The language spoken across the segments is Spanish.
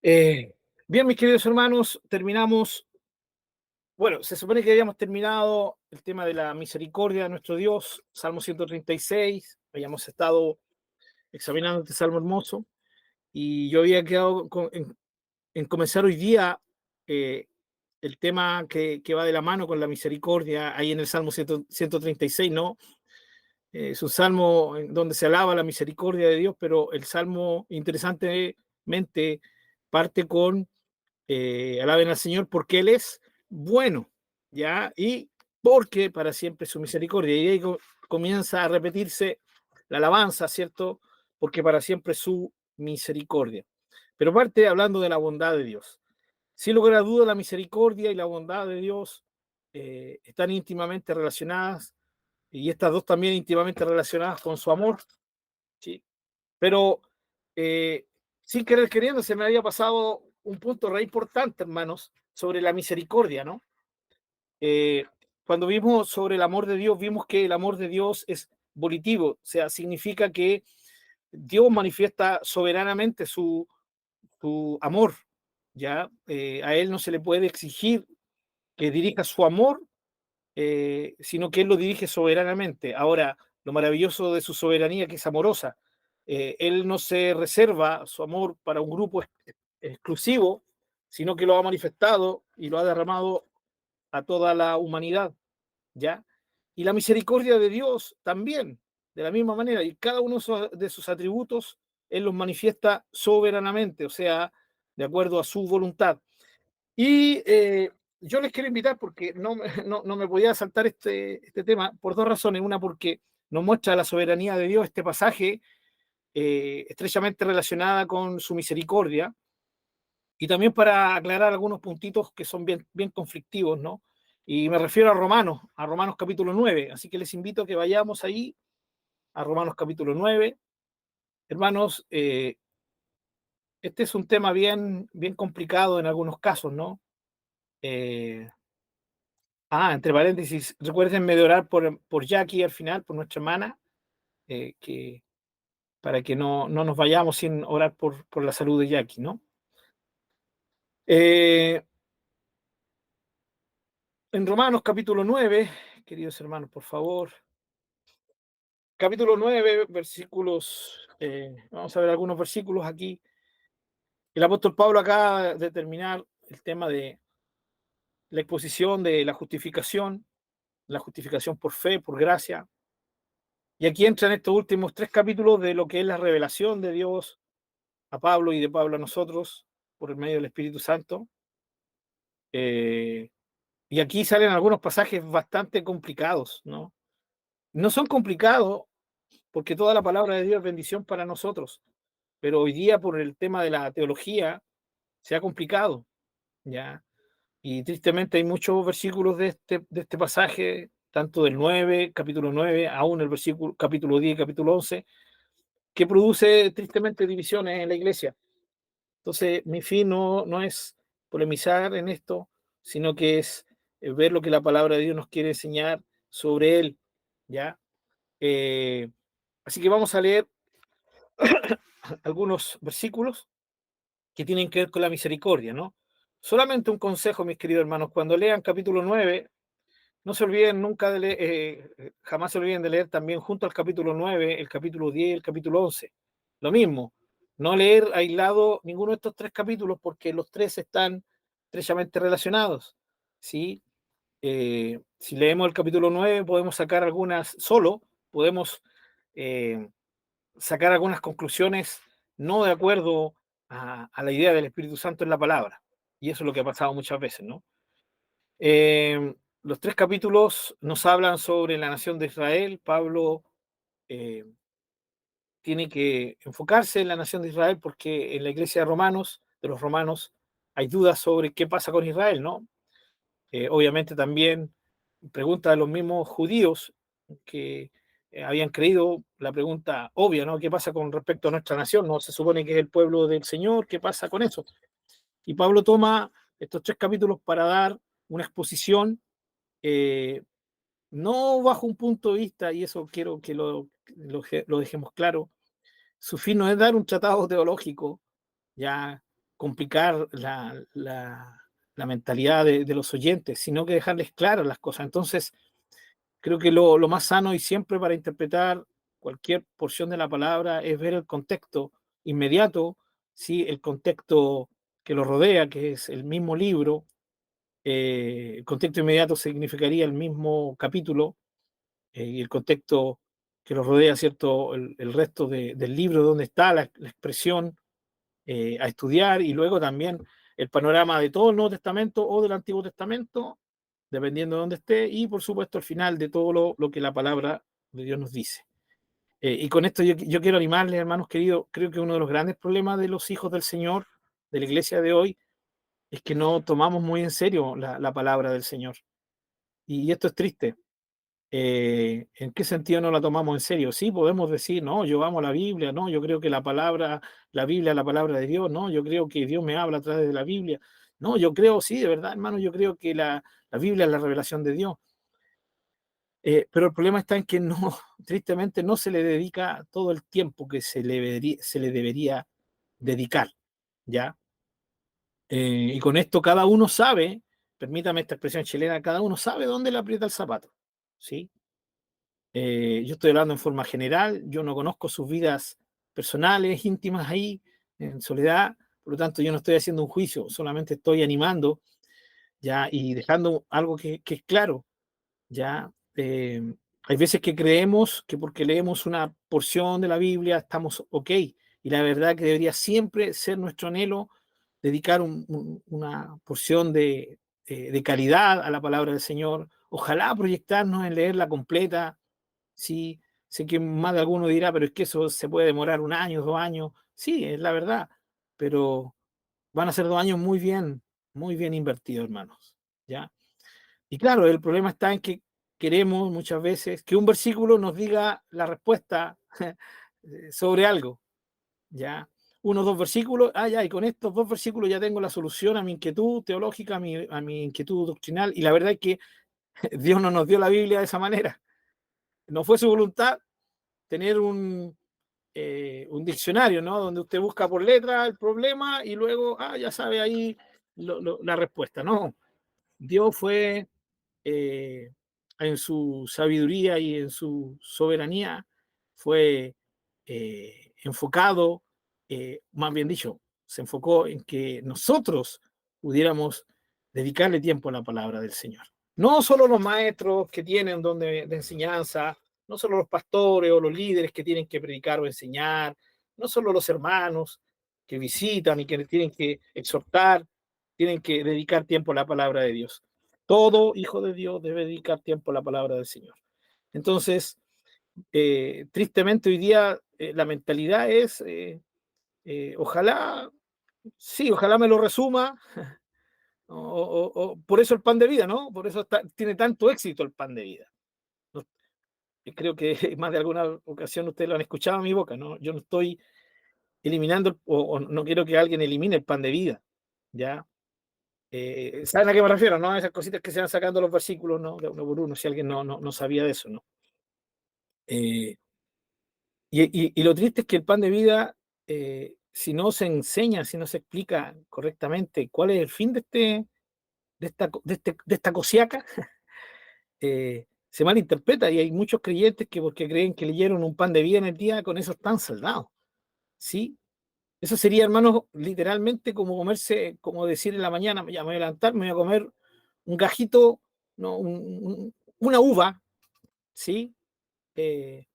Eh, Bien, mis queridos hermanos, terminamos, bueno, se supone que habíamos terminado el tema de la misericordia de nuestro Dios, Salmo 136, habíamos estado examinando este Salmo hermoso, y yo había quedado en comenzar hoy día eh, el tema que va de la mano con la misericordia, ahí en el Salmo 136, ¿no? Es un salmo en donde se alaba la misericordia de Dios, pero el salmo, interesantemente, parte con alaben al Señor porque Él es bueno, ¿ya? Y porque para siempre su misericordia. Y ahí comienza a repetirse la alabanza, ¿cierto? Porque para siempre su misericordia. Pero parte hablando de la bondad de Dios. Sin lugar a duda, la misericordia y la bondad de Dios están íntimamente relacionadas, y estas dos también íntimamente relacionadas con su amor, ¿sí? Pero eh, sin querer queriendo se me había pasado un punto re importante, hermanos, sobre la misericordia, ¿no? Eh, Cuando vimos sobre el amor de Dios, vimos que el amor de Dios es volitivo, o sea, significa que Dios manifiesta soberanamente su amor, ¿ya? A Él no se le puede exigir que dirija su amor, sino que Él lo dirige soberanamente. Ahora, lo maravilloso de su soberanía, que es amorosa, Él no se reserva su amor para un grupo exclusivo, sino que lo ha manifestado y lo ha derramado a toda la humanidad, ¿ya? Y la misericordia de Dios también, de la misma manera, y cada uno de sus atributos, Él los manifiesta soberanamente, o sea, de acuerdo a su voluntad. Y yo les quiero invitar porque no me podía saltar este tema por dos razones. Una, porque nos muestra la soberanía de Dios este pasaje, estrechamente relacionada con su misericordia, y también para aclarar algunos puntitos que son bien conflictivos, ¿no? Y me refiero a Romanos capítulo 9. Así que les invito a que vayamos ahí, a Romanos capítulo 9. Hermanos, este es un tema bien complicado en algunos casos, ¿no? Eh, Entre paréntesis, recuérdenme de orar por Jackie al final, por nuestra hermana, que, para que no nos vayamos sin orar por la salud de Jackie, ¿no? Eh, en Romanos capítulo 9, queridos hermanos, por favor, capítulo 9, versículos, vamos a ver algunos versículos aquí. El apóstol Pablo acaba de terminar el tema de la exposición de la justificación por fe, por gracia. Y aquí entran estos últimos tres capítulos de lo que es la revelación de Dios a Pablo y de Pablo a nosotros por el medio del Espíritu Santo. Y aquí salen algunos pasajes bastante complicados, ¿no? No son complicados porque toda la palabra de Dios es bendición para nosotros, pero hoy día por el tema de la teología se ha complicado, ¿ya? Y tristemente hay muchos versículos de este pasaje, tanto del 9, capítulo 9, aún el versículo, capítulo 10, capítulo 11, que produce tristemente divisiones en la iglesia. Entonces, mi fin no es polemizar en esto, sino que es ver lo que la palabra de Dios nos quiere enseñar sobre él, ¿ya? Eh, Así que vamos a leer algunos versículos que tienen que ver con la misericordia, ¿no? Solamente un consejo, mis queridos hermanos, cuando lean capítulo 9, no se olviden nunca de leer, jamás se olviden de leer también junto al capítulo 9, el capítulo 10 y el capítulo 11. Lo mismo, no leer aislado ninguno de estos tres capítulos porque los tres están estrechamente relacionados, ¿sí? Si leemos el capítulo 9 podemos sacar algunas, solo podemos eh, sacar algunas conclusiones no de acuerdo a la idea del Espíritu Santo en la palabra. Y eso es lo que ha pasado muchas veces, ¿no? Los tres capítulos nos hablan sobre la nación de Israel. Pablo eh, tiene que enfocarse en la nación de Israel porque en la iglesia de los romanos, hay dudas sobre qué pasa con Israel, ¿no? Obviamente también pregunta a los mismos judíos que habían creído la pregunta obvia, ¿no? ¿Qué pasa con respecto a nuestra nación? ¿No se supone que es el pueblo del Señor? ¿Qué pasa con eso? Y Pablo toma estos tres capítulos para dar una exposición, eh, no bajo un punto de vista, y eso quiero que lo dejemos claro, su fin no es dar un tratado teológico ya complicar la mentalidad de los oyentes, sino que dejarles claras las cosas. Entonces, creo que lo más sano y siempre para interpretar cualquier porción de la palabra es ver el contexto inmediato, ¿sí? El contexto que lo rodea, que es el mismo libro. El contexto inmediato significaría el mismo capítulo, y el contexto que lo rodea, ¿cierto? El resto del libro, donde está la expresión a estudiar, y luego también el panorama de todo el Nuevo Testamento o del Antiguo Testamento, dependiendo de dónde esté, y por supuesto el final de todo lo que la palabra de Dios nos dice. Y con esto yo quiero animarles, hermanos queridos. Creo que uno de los grandes problemas de los hijos del Señor, de la iglesia de hoy, es que no tomamos muy en serio la palabra del Señor. Y esto es triste. ¿En qué sentido no la tomamos en serio? Sí, podemos decir, no, yo amo la Biblia, no, yo creo que la Biblia es la palabra de Dios, no, yo creo que Dios me habla a través de la Biblia, no, yo creo, sí, de verdad, hermano, yo creo que la Biblia es la revelación de Dios. Pero el problema está en que no, tristemente no se le dedica todo el tiempo que se le debería dedicar, ¿ya? Y con esto cada uno sabe, permítame esta expresión chilena, cada uno sabe dónde le aprieta el zapato, ¿sí? Yo estoy hablando en forma general, yo no conozco sus vidas personales, íntimas ahí, en soledad, por lo tanto yo no estoy haciendo un juicio, solamente estoy animando, ya, y dejando algo que es claro, ya. Hay veces que creemos que porque leemos una porción de la Biblia estamos ok, y la verdad que debería siempre ser nuestro anhelo dedicar una porción de calidad a la palabra del Señor, ojalá proyectarnos en leerla completa. Sí, sé que más de alguno dirá, pero es que eso se puede demorar 1 año, 2 años. Sí, es la verdad, pero van a ser 2 años muy bien invertidos, hermanos. ¿Ya? Y claro, el problema está en que queremos muchas veces que un versículo nos diga la respuesta sobre algo. ¿Ya? 1 o 2 versículos, ya, y con estos 2 versículos ya tengo la solución a mi inquietud teológica, a mi inquietud doctrinal, y la verdad es que Dios no nos dio la Biblia de esa manera. No fue su voluntad tener un diccionario, ¿no? Donde usted busca por letra el problema y luego, ya sabe ahí la respuesta. No, Dios fue eh, en su sabiduría y en su soberanía, fue enfocado, más bien dicho, se enfocó en que nosotros pudiéramos dedicarle tiempo a la palabra del Señor. No solo los maestros que tienen don de enseñanza, no solo los pastores o los líderes que tienen que predicar o enseñar, no solo los hermanos que visitan y que tienen que exhortar, tienen que dedicar tiempo a la palabra de Dios. Todo hijo de Dios debe dedicar tiempo a la palabra del Señor. Entonces, tristemente hoy día la mentalidad es, ojalá, sí, ojalá me lo resuma, por eso el pan de vida, ¿no? Por eso tiene tanto éxito el pan de vida. No, creo que más de alguna ocasión ustedes lo han escuchado en mi boca, ¿no? Yo no estoy eliminando, o no quiero que alguien elimine el pan de vida, ¿ya? ¿Saben a qué me refiero? ¿No? Esas cositas que se van sacando los versículos, ¿no? De uno por uno, si alguien no sabía de eso, ¿no? Eh, y lo triste es que el pan de vida, si no se enseña, si no se explica correctamente cuál es el fin de esta cosiaca, se malinterpreta, y hay muchos creyentes que porque creen que leyeron un pan de vida en el día, con eso están saldados, ¿sí? Eso sería, hermanos, literalmente como comerse, como decir en la mañana, ya me voy a levantar, me voy a comer un gajito, no, una uva, ¿sí? Eh,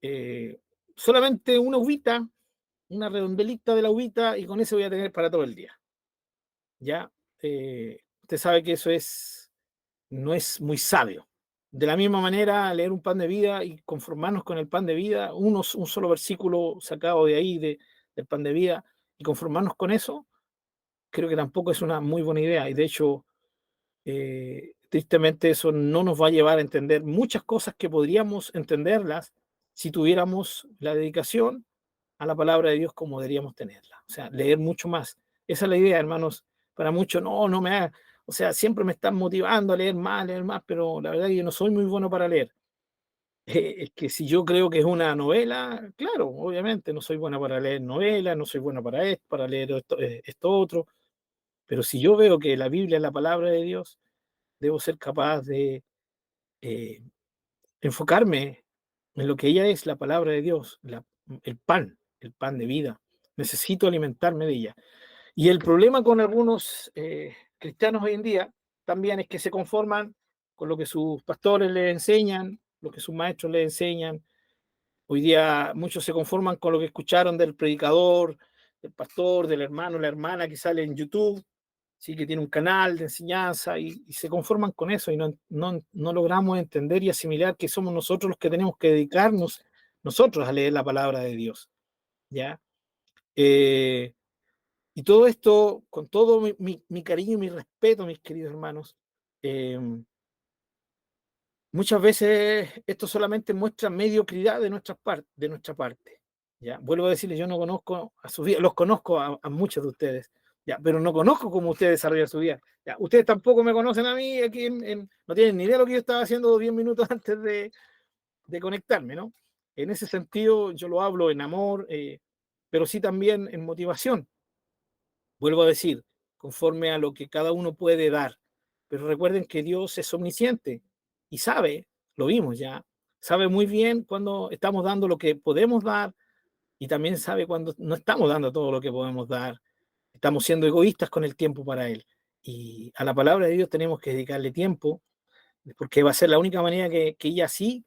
eh, Solamente una uvita, una redondelita de la uvita, y con eso voy a tener para todo el día. ¿Ya? Usted sabe que no es muy sabio. De la misma manera, leer un pan de vida y conformarnos con el pan de vida, un solo versículo sacado de ahí, del pan de vida, y conformarnos con eso, creo que tampoco es una muy buena idea. Y de hecho, tristemente eso no nos va a llevar a entender muchas cosas que podríamos entenderlas si tuviéramos la dedicación a la palabra de Dios como deberíamos tenerla. O sea, leer mucho más. Esa es la idea, hermanos. Para muchos, no me haga. O sea, siempre me están motivando a leer más, pero la verdad es que yo no soy muy bueno para leer. Es que si yo creo que es una novela, claro, obviamente no soy buena para leer novelas, no soy buena para esto, para leer esto otro, pero si yo veo que la Biblia es la palabra de Dios, debo ser capaz de eh, enfocarme en lo que ella es, la palabra de Dios, el pan de vida. Necesito alimentarme de ella. Y el problema con algunos cristianos hoy en día también es que se conforman con lo que sus pastores les enseñan, lo que sus maestros les enseñan. Hoy día muchos se conforman con lo que escucharon del predicador, del pastor, del hermano, la hermana que sale en YouTube, sí, que tiene un canal de enseñanza y se conforman con eso y no logramos entender y asimilar que somos nosotros los que tenemos que dedicarnos nosotros a leer la palabra de Dios, ¿ya? Eh, y todo esto, con todo mi cariño y mi respeto, mis queridos hermanos, eh, muchas veces esto solamente muestra mediocridad de nuestra parte. ¿Ya? Vuelvo a decirles, yo no conozco a su vida, los conozco a muchos de ustedes, ¿ya? Pero no conozco cómo ustedes desarrollan su vida. ¿Ya? Ustedes tampoco me conocen a mí, aquí no tienen ni idea de lo que yo estaba haciendo 10 minutos antes de conectarme, ¿no? En ese sentido, yo lo hablo en amor, pero sí también en motivación. Vuelvo a decir, conforme a lo que cada uno puede dar. Pero recuerden que Dios es omnisciente y sabe, lo vimos ya, sabe muy bien cuando estamos dando lo que podemos dar y también sabe cuando no estamos dando todo lo que podemos dar. Estamos siendo egoístas con el tiempo para Él. Y a la palabra de Dios tenemos que dedicarle tiempo, porque va a ser la única manera que ella sí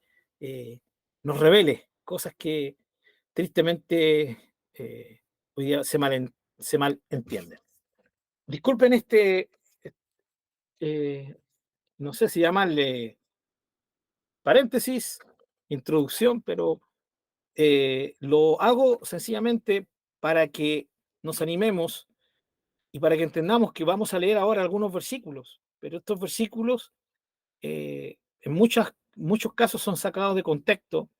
nos revele cosas que tristemente hoy día se malentienden. Disculpen eh, no sé si llamarle paréntesis, introducción, pero lo hago sencillamente para que nos animemos y para que entendamos que vamos a leer ahora algunos versículos, pero estos versículos en muchos casos son sacados de contexto,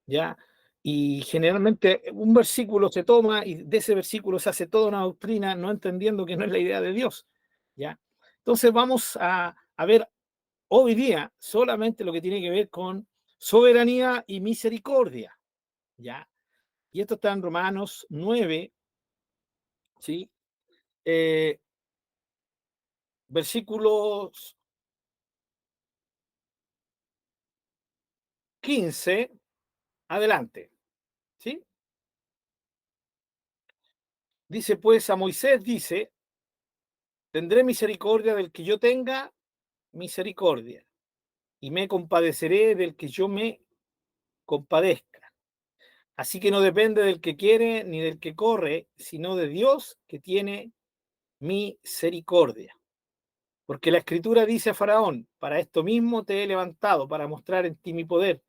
¿ya? Y generalmente un versículo se toma y de ese versículo se hace toda una doctrina, no entendiendo que no es la idea de Dios, ¿ya? Entonces vamos a ver hoy día solamente lo que tiene que ver con soberanía y misericordia, ¿ya? Y esto está en Romanos 9, ¿sí? Eh, versículos 15 adelante, ¿sí? Dice pues a Moisés, dice, tendré misericordia del que yo tenga misericordia y me compadeceré del que yo me compadezca. Así que no depende del que quiere ni del que corre, sino de Dios que tiene misericordia. Porque la escritura dice a Faraón, para esto mismo te he levantado, para mostrar en ti mi poder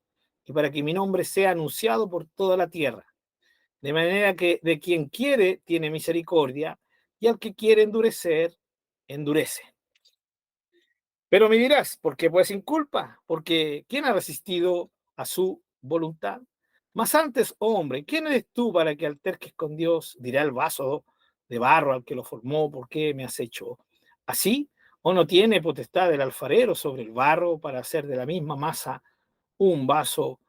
y para que mi nombre sea anunciado por toda la tierra. De manera que de quien quiere tiene misericordia y al que quiere endurecer, endurece. Pero me dirás, ¿por qué pues sin culpa? Porque ¿quién ha resistido a su voluntad? Mas antes, oh hombre, ¿quién eres tú para que alterques con Dios? Dirá el vaso de barro al que lo formó, ¿por qué me has hecho así? ¿O no tiene potestad el alfarero sobre el barro para hacer de la misma masa un vaso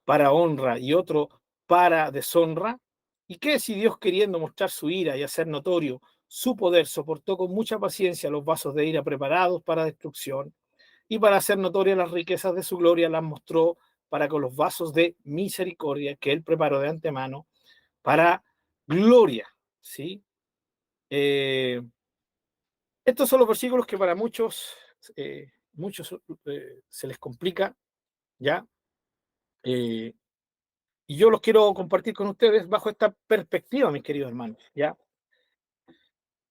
para honra y otro para deshonra? ¿Y qué si Dios, queriendo mostrar su ira y hacer notorio su poder, soportó con mucha paciencia los vasos de ira preparados para destrucción, y para hacer notorias las riquezas de su gloria las mostró para con los vasos de misericordia que él preparó de antemano para gloria? ¿Sí? Eh, Estos son los versículos que para muchos se les complica, ¿ya? Eh, y yo los quiero compartir con ustedes bajo esta perspectiva, mis queridos hermanos, ¿ya?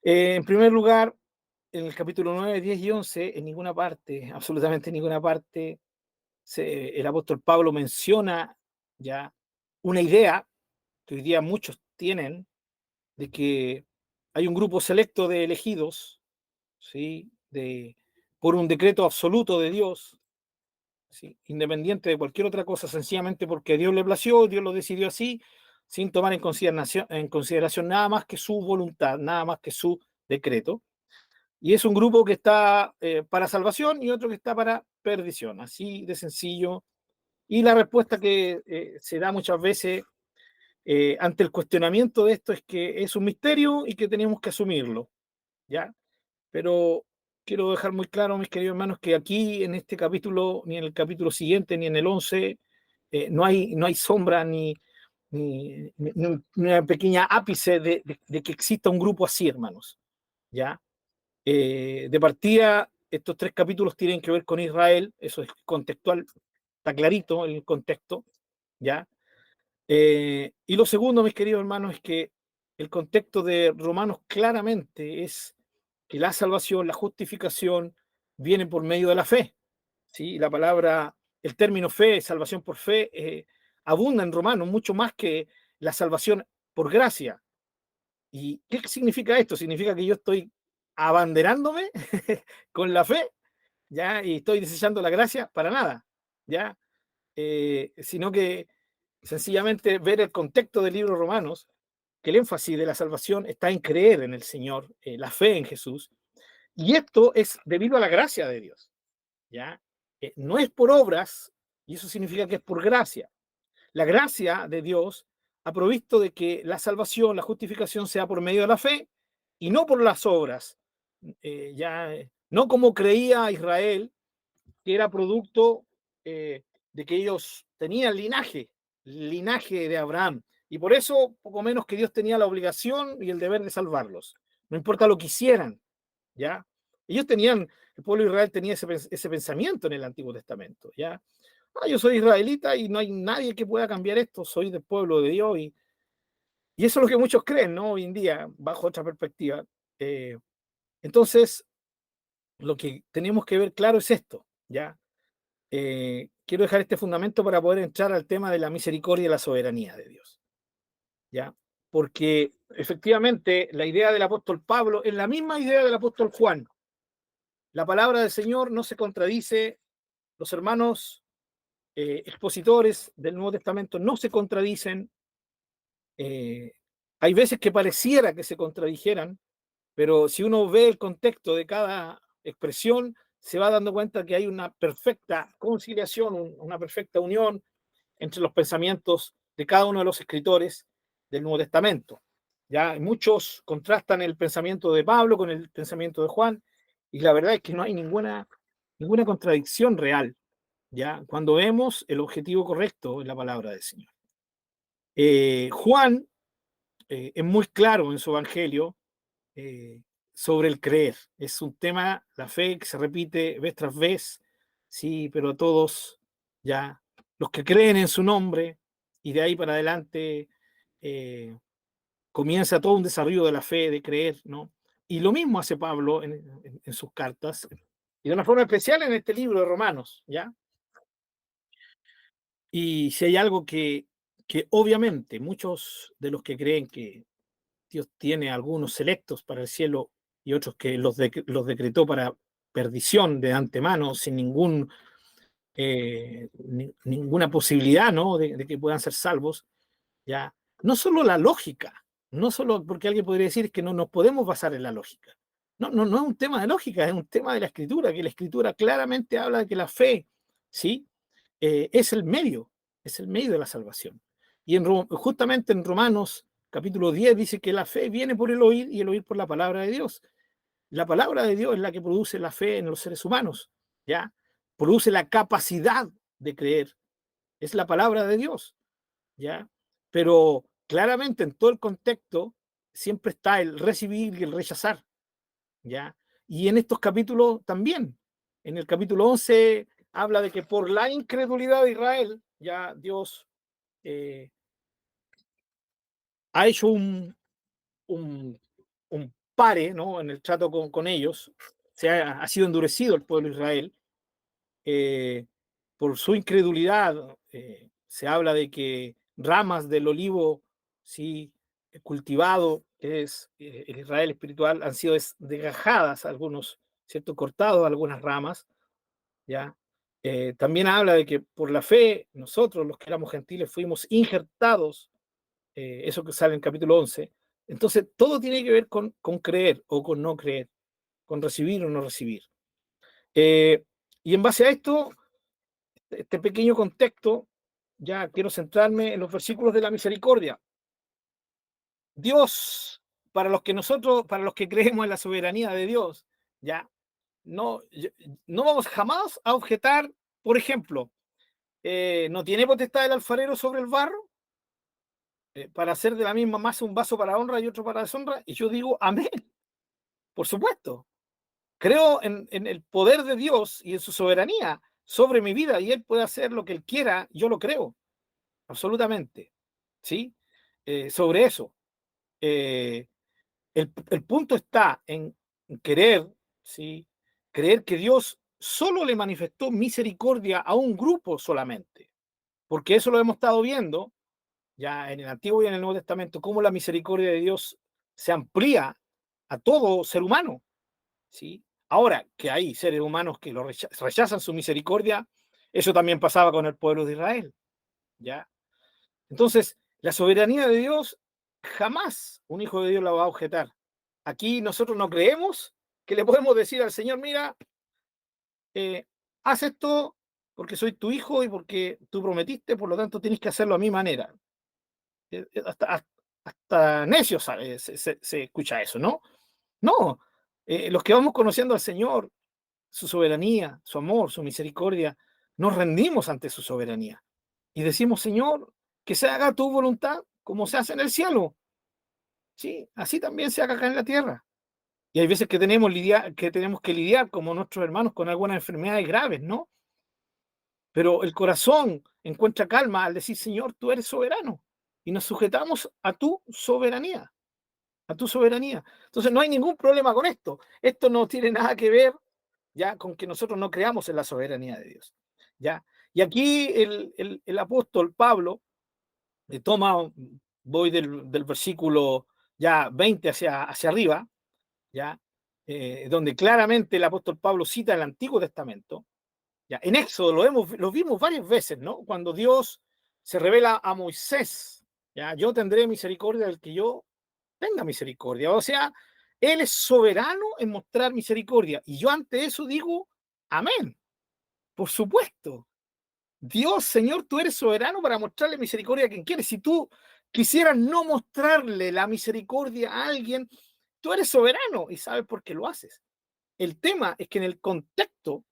En primer lugar, en el capítulo 9, 10 y 11, en ninguna parte, absolutamente en ninguna parte, el apóstol Pablo menciona ya una idea que hoy día muchos tienen de que hay un grupo selecto de elegidos, ¿sí? Por un decreto absoluto de Dios, ¿sí? Independiente de cualquier otra cosa, sencillamente porque Dios le plació, Dios lo decidió así, sin tomar en consideración nada más que su voluntad, nada más que su decreto. Y es un grupo que está para salvación y otro que está para perdición, así de sencillo, Y la respuesta que se da muchas veces ante el cuestionamiento de esto es que es un misterio y que tenemos que asumirlo, ¿ya? Pero quiero dejar muy claro, mis queridos hermanos, que aquí en este capítulo, ni en el capítulo siguiente, ni en el 11, no hay sombra ni una pequeña ápice de que exista un grupo así, hermanos, ¿ya? De partida, estos tres capítulos tienen que ver con Israel, eso es contextual, está clarito el contexto, ¿ya? Y lo segundo, mis queridos hermanos, es que el contexto de Romanos claramente es que la salvación, la justificación, viene por medio de la fe, ¿sí? La palabra, el término fe, salvación por fe, abunda en Romanos mucho más que la salvación por gracia. ¿Y qué significa esto? Significa que yo estoy abanderándome con la fe, ¿ya? Y estoy desechando la gracia para nada, ¿ya? Sino que sencillamente ver el contexto del libro Romanos, que el énfasis de la salvación está en creer en el Señor, la fe en Jesús, y esto es debido a la gracia de Dios, ¿ya? No es por obras, y eso significa que es por gracia. La gracia de Dios ha provisto de que la salvación, la justificación sea por medio de la fe y no por las obras. No como creía Israel, que era producto de que ellos tenían linaje de Abraham. Y por eso, poco menos que Dios tenía la obligación y el deber de salvarlos. No importa lo que hicieran, ¿ya? Ellos tenían, el pueblo de Israel tenía ese pensamiento en el Antiguo Testamento, ¿ya? Yo soy israelita y no hay nadie que pueda cambiar esto, soy del pueblo de Dios y eso es lo que muchos creen, ¿no? Hoy en día, bajo otra perspectiva. Eh, entonces, lo que tenemos que ver claro es esto, ¿ya? Quiero dejar este fundamento para poder entrar al tema de la misericordia y la soberanía de Dios, ¿ya? Porque efectivamente la idea del apóstol Pablo es la misma idea del apóstol Juan. La palabra del Señor no se contradice, los hermanos expositores del Nuevo Testamento no se contradicen. Hay veces que pareciera que se contradijeran, pero si uno ve el contexto de cada expresión, se va dando cuenta que hay una perfecta conciliación, una perfecta unión entre los pensamientos de cada uno de los escritores del Nuevo Testamento. Ya muchos contrastan el pensamiento de Pablo con el pensamiento de Juan, y la verdad es que no hay ninguna contradicción real, ya cuando vemos el objetivo correcto en la palabra del Señor. Juan es muy claro en su evangelio eh, sobre el creer. Es un tema, la fe, que se repite vez tras vez, sí, pero todos ya, los que creen en su nombre, y de ahí para adelante eh, comienza todo un desarrollo de la fe, de creer, ¿no? Y lo mismo hace Pablo en sus cartas, y de una forma especial en este libro de Romanos, ¿ya? Y si hay algo que obviamente muchos de los que creen que Dios tiene algunos selectos para el cielo y otros que los decretó para perdición de antemano, sin ninguna posibilidad, ¿no? de que puedan ser salvos, ¿ya? No solo la lógica, no solo porque alguien podría decir que no nos podemos basar en la lógica. No es un tema de lógica, es un tema de la escritura, que la escritura claramente habla de que la fe, ¿sí? Es el medio de la salvación. Y justamente en Romanos capítulo 10 dice que la fe viene por el oír y el oír por la palabra de Dios. La palabra de Dios es la que produce la fe en los seres humanos, ¿ya? Produce la capacidad de creer. Es la palabra de Dios, ¿ya? Pero claramente en todo el contexto siempre está el recibir y el rechazar, ¿ya? Y en estos capítulos también. En el capítulo 11 habla de que por la incredulidad de Israel, ya Dios eh, ha hecho un, un pare, ¿no? En el trato con ellos. Ha sido endurecido el pueblo de Israel. eh, por su incredulidad, se habla de que ramas del olivo, sí, cultivado, que es el Israel espiritual, han sido desgajadas, algunos, ¿cierto? Cortados algunas ramas, ¿ya? También habla de que por la fe, nosotros, los que éramos gentiles, fuimos injertados, eso que sale en capítulo 11. Entonces, todo tiene que ver con creer o con no creer, con recibir o no recibir. Y en base a esto, este pequeño contexto, ya quiero centrarme en los versículos de la misericordia. Dios, para los que creemos en la soberanía de Dios, ya no, no vamos jamás a objetar, por ejemplo, ¿no tiene potestad el alfarero sobre el barro para hacer de la misma masa un vaso para honra y otro para deshonra? Y yo digo, amén, por supuesto. Creo en el poder de Dios y en su soberanía sobre mi vida, y Él puede hacer lo que Él quiera, yo lo creo, absolutamente. ¿Sí? Sobre eso. Eh, el punto está en querer, ¿sí? Creer que Dios solo le manifestó misericordia a un grupo solamente, porque eso lo hemos estado viendo ya en el Antiguo y en el Nuevo Testamento, cómo la misericordia de Dios se amplía a todo ser humano, ¿sí? Ahora, que hay seres humanos que rechazan su misericordia, eso también pasaba con el pueblo de Israel, ¿ya? Entonces, la soberanía de Dios, jamás un hijo de Dios la va a objetar. Aquí nosotros no creemos que le podemos decir al Señor, mira, haz esto porque soy tu hijo y porque tú prometiste, por lo tanto tienes que hacerlo a mi manera. Hasta necio se escucha eso, ¿no? No, los que vamos conociendo al Señor, su soberanía, su amor, su misericordia, nos rendimos ante su soberanía y decimos, Señor, que se haga tu voluntad como se hace en el cielo. Sí, así también se haga acá en la tierra. Y hay veces que tenemos que lidiar como nuestros hermanos con algunas enfermedades graves, ¿no? Pero el corazón encuentra calma al decir, Señor, tú eres soberano. Y nos sujetamos a tu soberanía, a tu soberanía. Entonces no hay ningún problema con esto. Esto no tiene nada que ver ya con que nosotros no creamos en la soberanía de Dios. ¿Ya? Y aquí el apóstol Pablo toma, voy del versículo ya 20 hacia arriba, ¿ya? Donde claramente el apóstol Pablo cita el Antiguo Testamento. ¿Ya? En Éxodo lo vimos varias veces, ¿no? Cuando Dios se revela a Moisés, ¿ya? Yo tendré misericordia del que yo tenga misericordia. O sea, Él es soberano en mostrar misericordia. Y yo ante eso digo, amén. Por supuesto. Dios, Señor, tú eres soberano para mostrarle misericordia a quien quieres. Si tú quisieras no mostrarle la misericordia a alguien, tú eres soberano y sabes por qué lo haces. El tema es que en el contexto,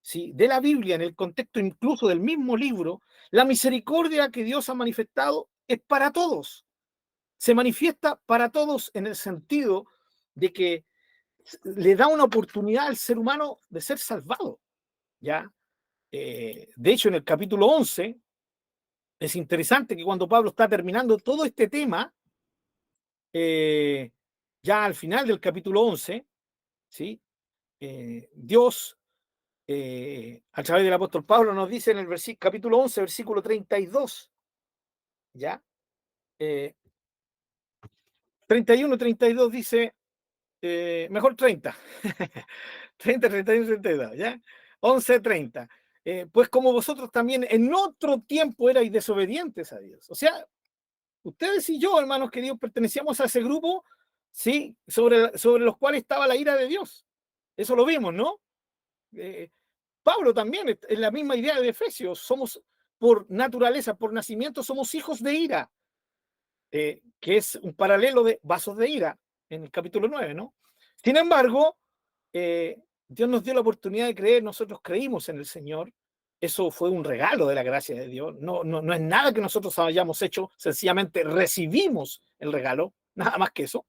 ¿sí?, de la Biblia, en el contexto incluso del mismo libro, la misericordia que Dios ha manifestado es para todos. Se manifiesta para todos en el sentido de que le da una oportunidad al ser humano de ser salvado, ¿ya? De hecho, en el capítulo 11, es interesante que cuando Pablo está terminando todo este tema, ya al final del capítulo 11, ¿sí? Dios, a través del apóstol Pablo, nos dice en el capítulo 11, versículo 32, ¿ya? 31, 32 dice, mejor 30, 30, 31, 32, ¿ya? 11, 30. Pues como vosotros también en otro tiempo erais desobedientes a Dios. O sea, ustedes y yo, hermanos queridos, pertenecíamos a ese grupo, ¿sí? Sobre los cuales estaba la ira de Dios. Eso lo vimos, ¿no? Pablo también, es la misma idea de Efesios. Somos, por naturaleza, por nacimiento, somos hijos de ira, que es un paralelo de vasos de ira en el capítulo 9, ¿no? Sin embargo, Dios nos dio la oportunidad de creer, nosotros creímos en el Señor. Eso fue un regalo de la gracia de Dios. No es nada que nosotros hayamos hecho, sencillamente recibimos el regalo, nada más que eso,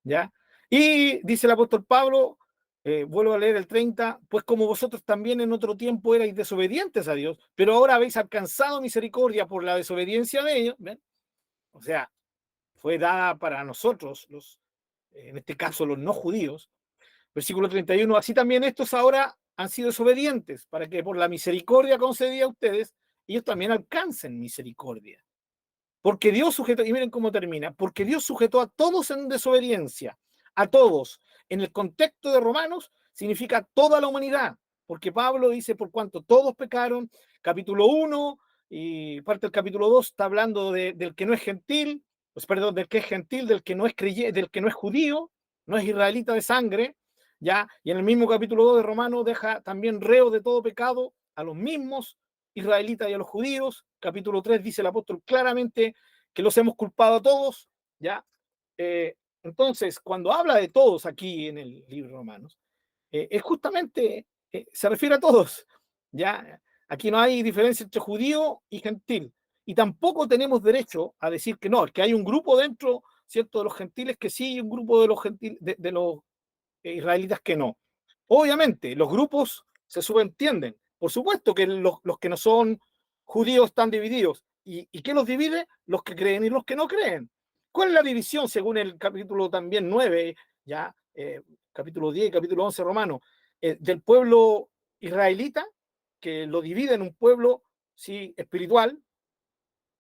¿ya? Y dice el apóstol Pablo, vuelvo a leer el 30, pues como vosotros también en otro tiempo erais desobedientes a Dios, pero ahora habéis alcanzado misericordia por la desobediencia de ellos, ¿ven? O sea, fue dada para nosotros, en este caso los no judíos. Versículo 31, así también estos ahora han sido desobedientes, para que por la misericordia concedida a ustedes, ellos también alcancen misericordia. Porque Dios sujetó, y miren cómo termina, porque Dios sujetó a todos en desobediencia, a todos. En el contexto de Romanos significa toda la humanidad, porque Pablo dice, por cuanto todos pecaron, capítulo 1 y parte del capítulo 2 está hablando del que no es gentil, pues perdón, del que es gentil, del que no es creyente, del que no es judío, no es israelita de sangre, ¿ya? Y en el mismo capítulo 2 de Romanos deja también reo de todo pecado a los mismos, israelitas y a los judíos. Capítulo 3 dice el apóstol claramente que los hemos culpado a todos, ¿ya? Entonces, cuando habla de todos aquí en el libro de Romanos, es justamente, se refiere a todos, ¿ya? Aquí no hay diferencia entre judío y gentil, y tampoco tenemos derecho a decir que no, que hay un grupo dentro, ¿cierto?, de los gentiles que sí y un grupo de los, de los israelitas que no. Obviamente, los grupos se subentienden. Por supuesto que los que no son judíos están divididos. ¿Y qué los divide? Los que creen y los que no creen. ¿Cuál es la división según el capítulo también 9, ya, capítulo 10 y capítulo 11 romano, del pueblo israelita, que lo divide en un pueblo sí, espiritual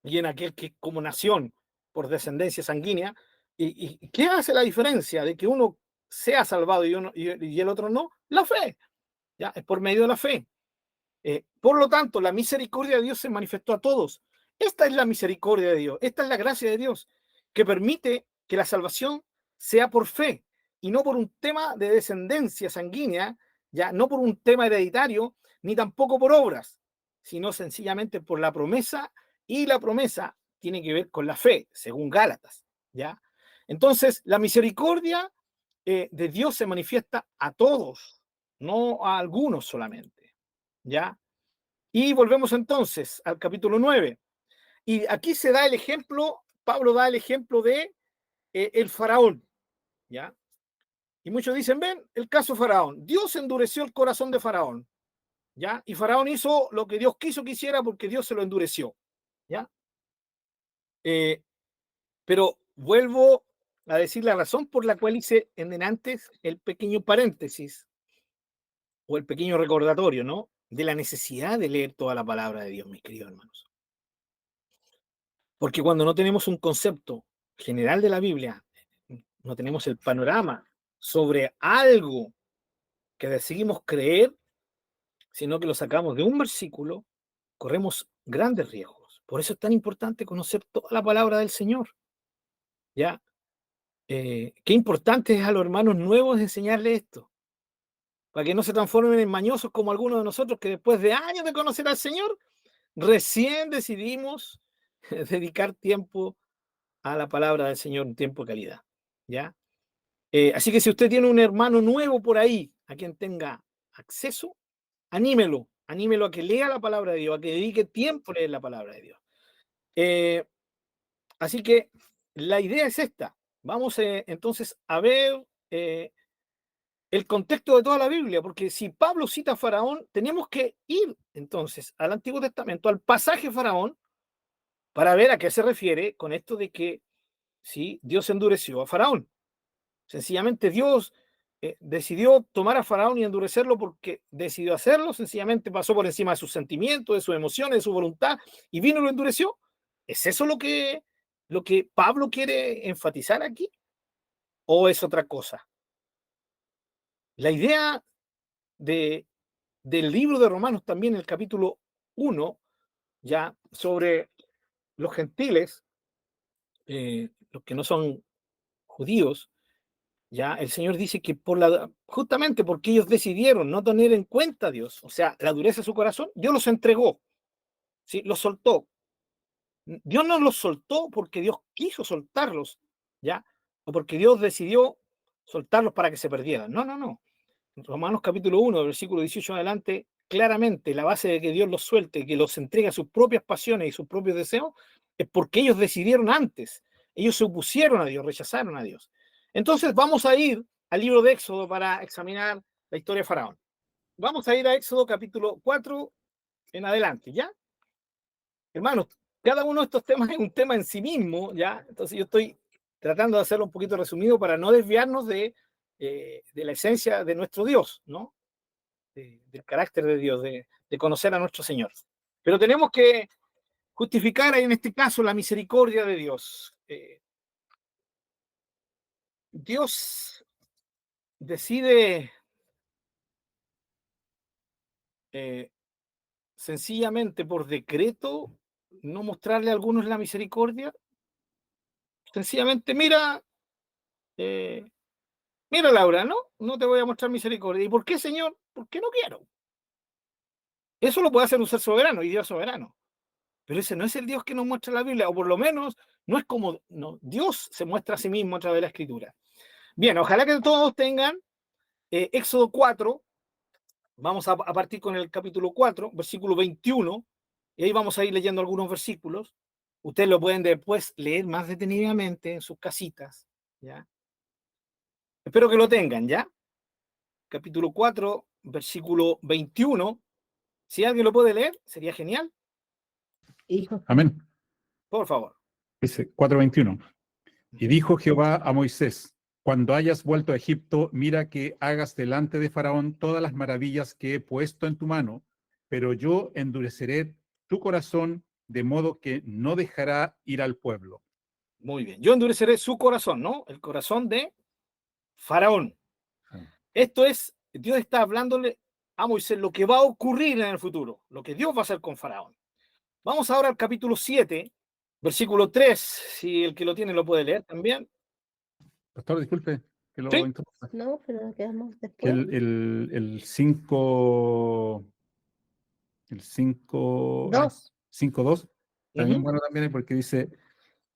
y en aquel que como nación por descendencia sanguínea? ¿Y qué hace la diferencia de que uno sea salvado y el otro no? La fe, ¿ya? Es por medio de la fe. Por lo tanto, la misericordia de Dios se manifestó a todos. Esta es la misericordia de Dios, esta es la gracia de Dios, que permite que la salvación sea por fe y no por un tema de descendencia sanguínea, ya no por un tema hereditario, ni tampoco por obras, sino sencillamente por la promesa, y la promesa tiene que ver con la fe, según Gálatas, ¿ya? Entonces, la misericordia de Dios se manifiesta a todos, no a algunos solamente, ¿ya? Y volvemos entonces al capítulo 9. Y aquí se da el ejemplo, Pablo da el ejemplo de el faraón, ¿ya? Y muchos dicen, ven, el caso faraón. Dios endureció el corazón de faraón, ¿ya? Y faraón hizo lo que Dios quiso que hiciera porque Dios se lo endureció, ¿ya? Pero vuelvo a decir la razón por la cual hice en antes el pequeño paréntesis o el pequeño recordatorio, ¿no? De la necesidad de leer toda la palabra de Dios, mis queridos hermanos. Porque cuando no tenemos un concepto general de la Biblia, no tenemos el panorama sobre algo que decidimos creer, sino que lo sacamos de un versículo, corremos grandes riesgos. Por eso es tan importante conocer toda la palabra del Señor. ¿Ya? Qué importante es a los hermanos nuevos enseñarles esto, para que no se transformen en mañosos como algunos de nosotros que después de años de conocer al Señor, recién decidimos dedicar tiempo a la palabra del Señor, un tiempo de calidad. ¿Ya? Así que si usted tiene un hermano nuevo por ahí, a quien tenga acceso, anímelo a que lea la palabra de Dios, a que dedique tiempo a leer la palabra de Dios. Así que la idea es esta. Vamos entonces a ver el contexto de toda la Biblia, porque si Pablo cita a Faraón, tenemos que ir entonces al Antiguo Testamento, al pasaje Faraón, para ver a qué se refiere con esto de que sí, Dios endureció a Faraón. Sencillamente Dios decidió tomar a Faraón y endurecerlo porque decidió hacerlo, sencillamente pasó por encima de sus sentimientos, de sus emociones, de su voluntad, y vino y lo endureció. ¿Es eso lo que Pablo quiere enfatizar aquí? ¿O es otra cosa? La idea de, del libro de Romanos también, el capítulo 1, ya sobre los gentiles, los que no son judíos, ya el Señor dice que justamente porque ellos decidieron no tener en cuenta a Dios, o sea, la dureza de su corazón, Dios los entregó, ¿sí? Los soltó. Dios no los soltó porque Dios quiso soltarlos, ¿ya? O porque Dios decidió soltarlos para que se perdieran. No, no, no. Romanos capítulo 1, versículo 18 en adelante, claramente la base de que Dios los suelte, que los entregue a sus propias pasiones y sus propios deseos, es porque ellos decidieron antes. Ellos se opusieron a Dios, rechazaron a Dios. Entonces vamos a ir al libro de Éxodo para examinar la historia de Faraón. Vamos a ir a Éxodo capítulo 4 en adelante, ¿ya? Hermanos, cada uno de estos temas es un tema en sí mismo, ¿ya? Entonces yo estoy tratando de hacerlo un poquito resumido para no desviarnos de la esencia de nuestro Dios, ¿no? Del carácter de Dios, de conocer a nuestro Señor. Pero tenemos que justificar en este caso la misericordia de Dios. Dios decide sencillamente por decreto no mostrarle a algunos la misericordia. Sencillamente, eh, mira Laura, no te voy a mostrar misericordia. ¿Y por qué, Señor? Porque no quiero. Eso lo puede hacer un ser soberano y Dios soberano. Pero ese no es el Dios que nos muestra la Biblia, o por lo menos no es como no, Dios se muestra a sí mismo a través de la Escritura. Bien, ojalá que todos tengan Éxodo 4, vamos a partir con el capítulo 4, versículo 21, y ahí vamos a ir leyendo algunos versículos. Ustedes lo pueden después leer más detenidamente en sus casitas, ¿ya? Espero que lo tengan, ¿ya? Capítulo 4, versículo 21. Si alguien lo puede leer, sería genial. Hijo, Amén. Por favor. Dice 4:21. Y dijo Jehová a Moisés: cuando hayas vuelto a Egipto, mira que hagas delante de Faraón todas las maravillas que he puesto en tu mano, pero yo endureceré tu corazón de modo que no dejará ir al pueblo. Muy bien. Yo endureceré su corazón, ¿no? El corazón de Faraón. Esto es, Dios está hablándole a Moisés lo que va a ocurrir en el futuro, lo que Dios va a hacer con Faraón. Vamos ahora al capítulo 7, versículo 3, si el que lo tiene lo puede leer también. Pastor, disculpe que lo Sí. interrumpa. no, pero quedamos Que después. el 5, el 5, 2. 5:2, también Ujú. bueno también porque dice,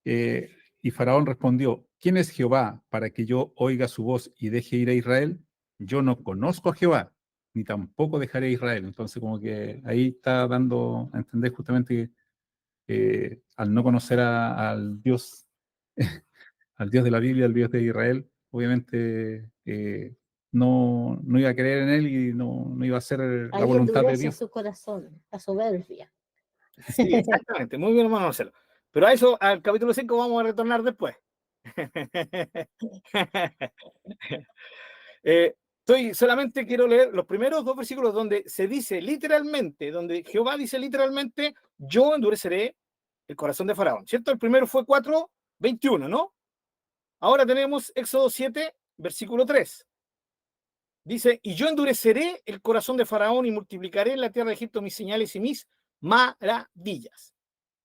y Faraón respondió: ¿quién es Jehová para que yo oiga su voz y deje ir a Israel? Yo no conozco a Jehová, ni tampoco dejaré a Israel. Entonces como que ahí está dando a entender justamente que al no conocer al Dios, al Dios de la Biblia, al Dios de Israel, obviamente no iba a creer en él y no iba a hacer la Ahí voluntad de endurece Dios. su corazón, la soberbia. Sí, exactamente. Muy bien, hermano Marcelo. Pero a eso, al capítulo 5, vamos a retornar después. Solamente quiero leer los primeros dos versículos donde se dice literalmente, donde Jehová dice literalmente, yo endureceré el corazón de Faraón, ¿cierto? El primero fue 4:21, ¿no? Ahora tenemos Éxodo 7, versículo 3. Dice, y yo endureceré el corazón de Faraón y multiplicaré en la tierra de Egipto mis señales y mis maravillas.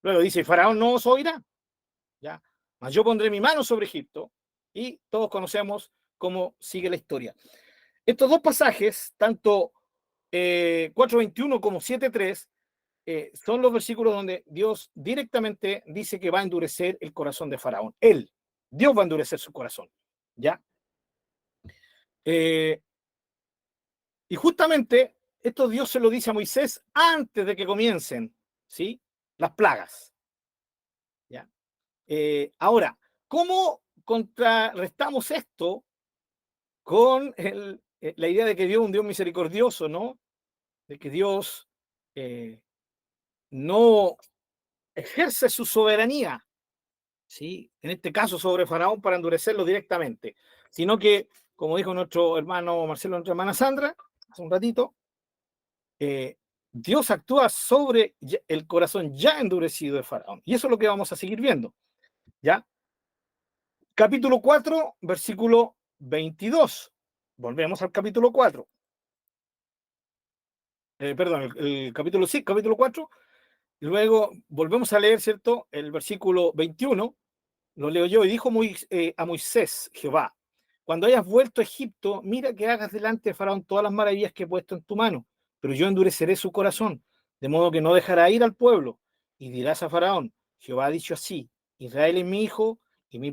Luego dice, Faraón no os oirá, ¿ya? Mas yo pondré mi mano sobre Egipto, y todos conocemos cómo sigue la historia. Estos dos pasajes, tanto 4:21 como 7:3, son los versículos donde Dios directamente dice que va a endurecer el corazón de Faraón. Dios va a endurecer su corazón, ¿ya? Y justamente esto Dios se lo dice a Moisés antes de que comiencen, ¿sí? Las plagas, ¿ya? Ahora, ¿cómo contrarrestamos esto con la idea de que Dios es un Dios misericordioso, ¿no? De que Dios no ejerce su soberanía, ¿sí? En este caso sobre Faraón para endurecerlo directamente, sino que, como dijo nuestro hermano Marcelo, nuestra hermana Sandra, hace un ratito, Dios actúa sobre el corazón ya endurecido de Faraón. Y eso es lo que vamos a seguir viendo, ¿ya? Capítulo 4, versículo 22. Volvemos al capítulo 4. Perdón, el capítulo 6, capítulo 4. Y luego volvemos a leer, ¿cierto? El versículo 21. Lo leo yo. Y dijo a Moisés, Jehová, cuando hayas vuelto a Egipto, mira que hagas delante de Faraón todas las maravillas que he puesto en tu mano, pero yo endureceré su corazón, de modo que no dejará ir al pueblo. Y dirás a Faraón, Jehová ha dicho así, Israel es mi hijo y mi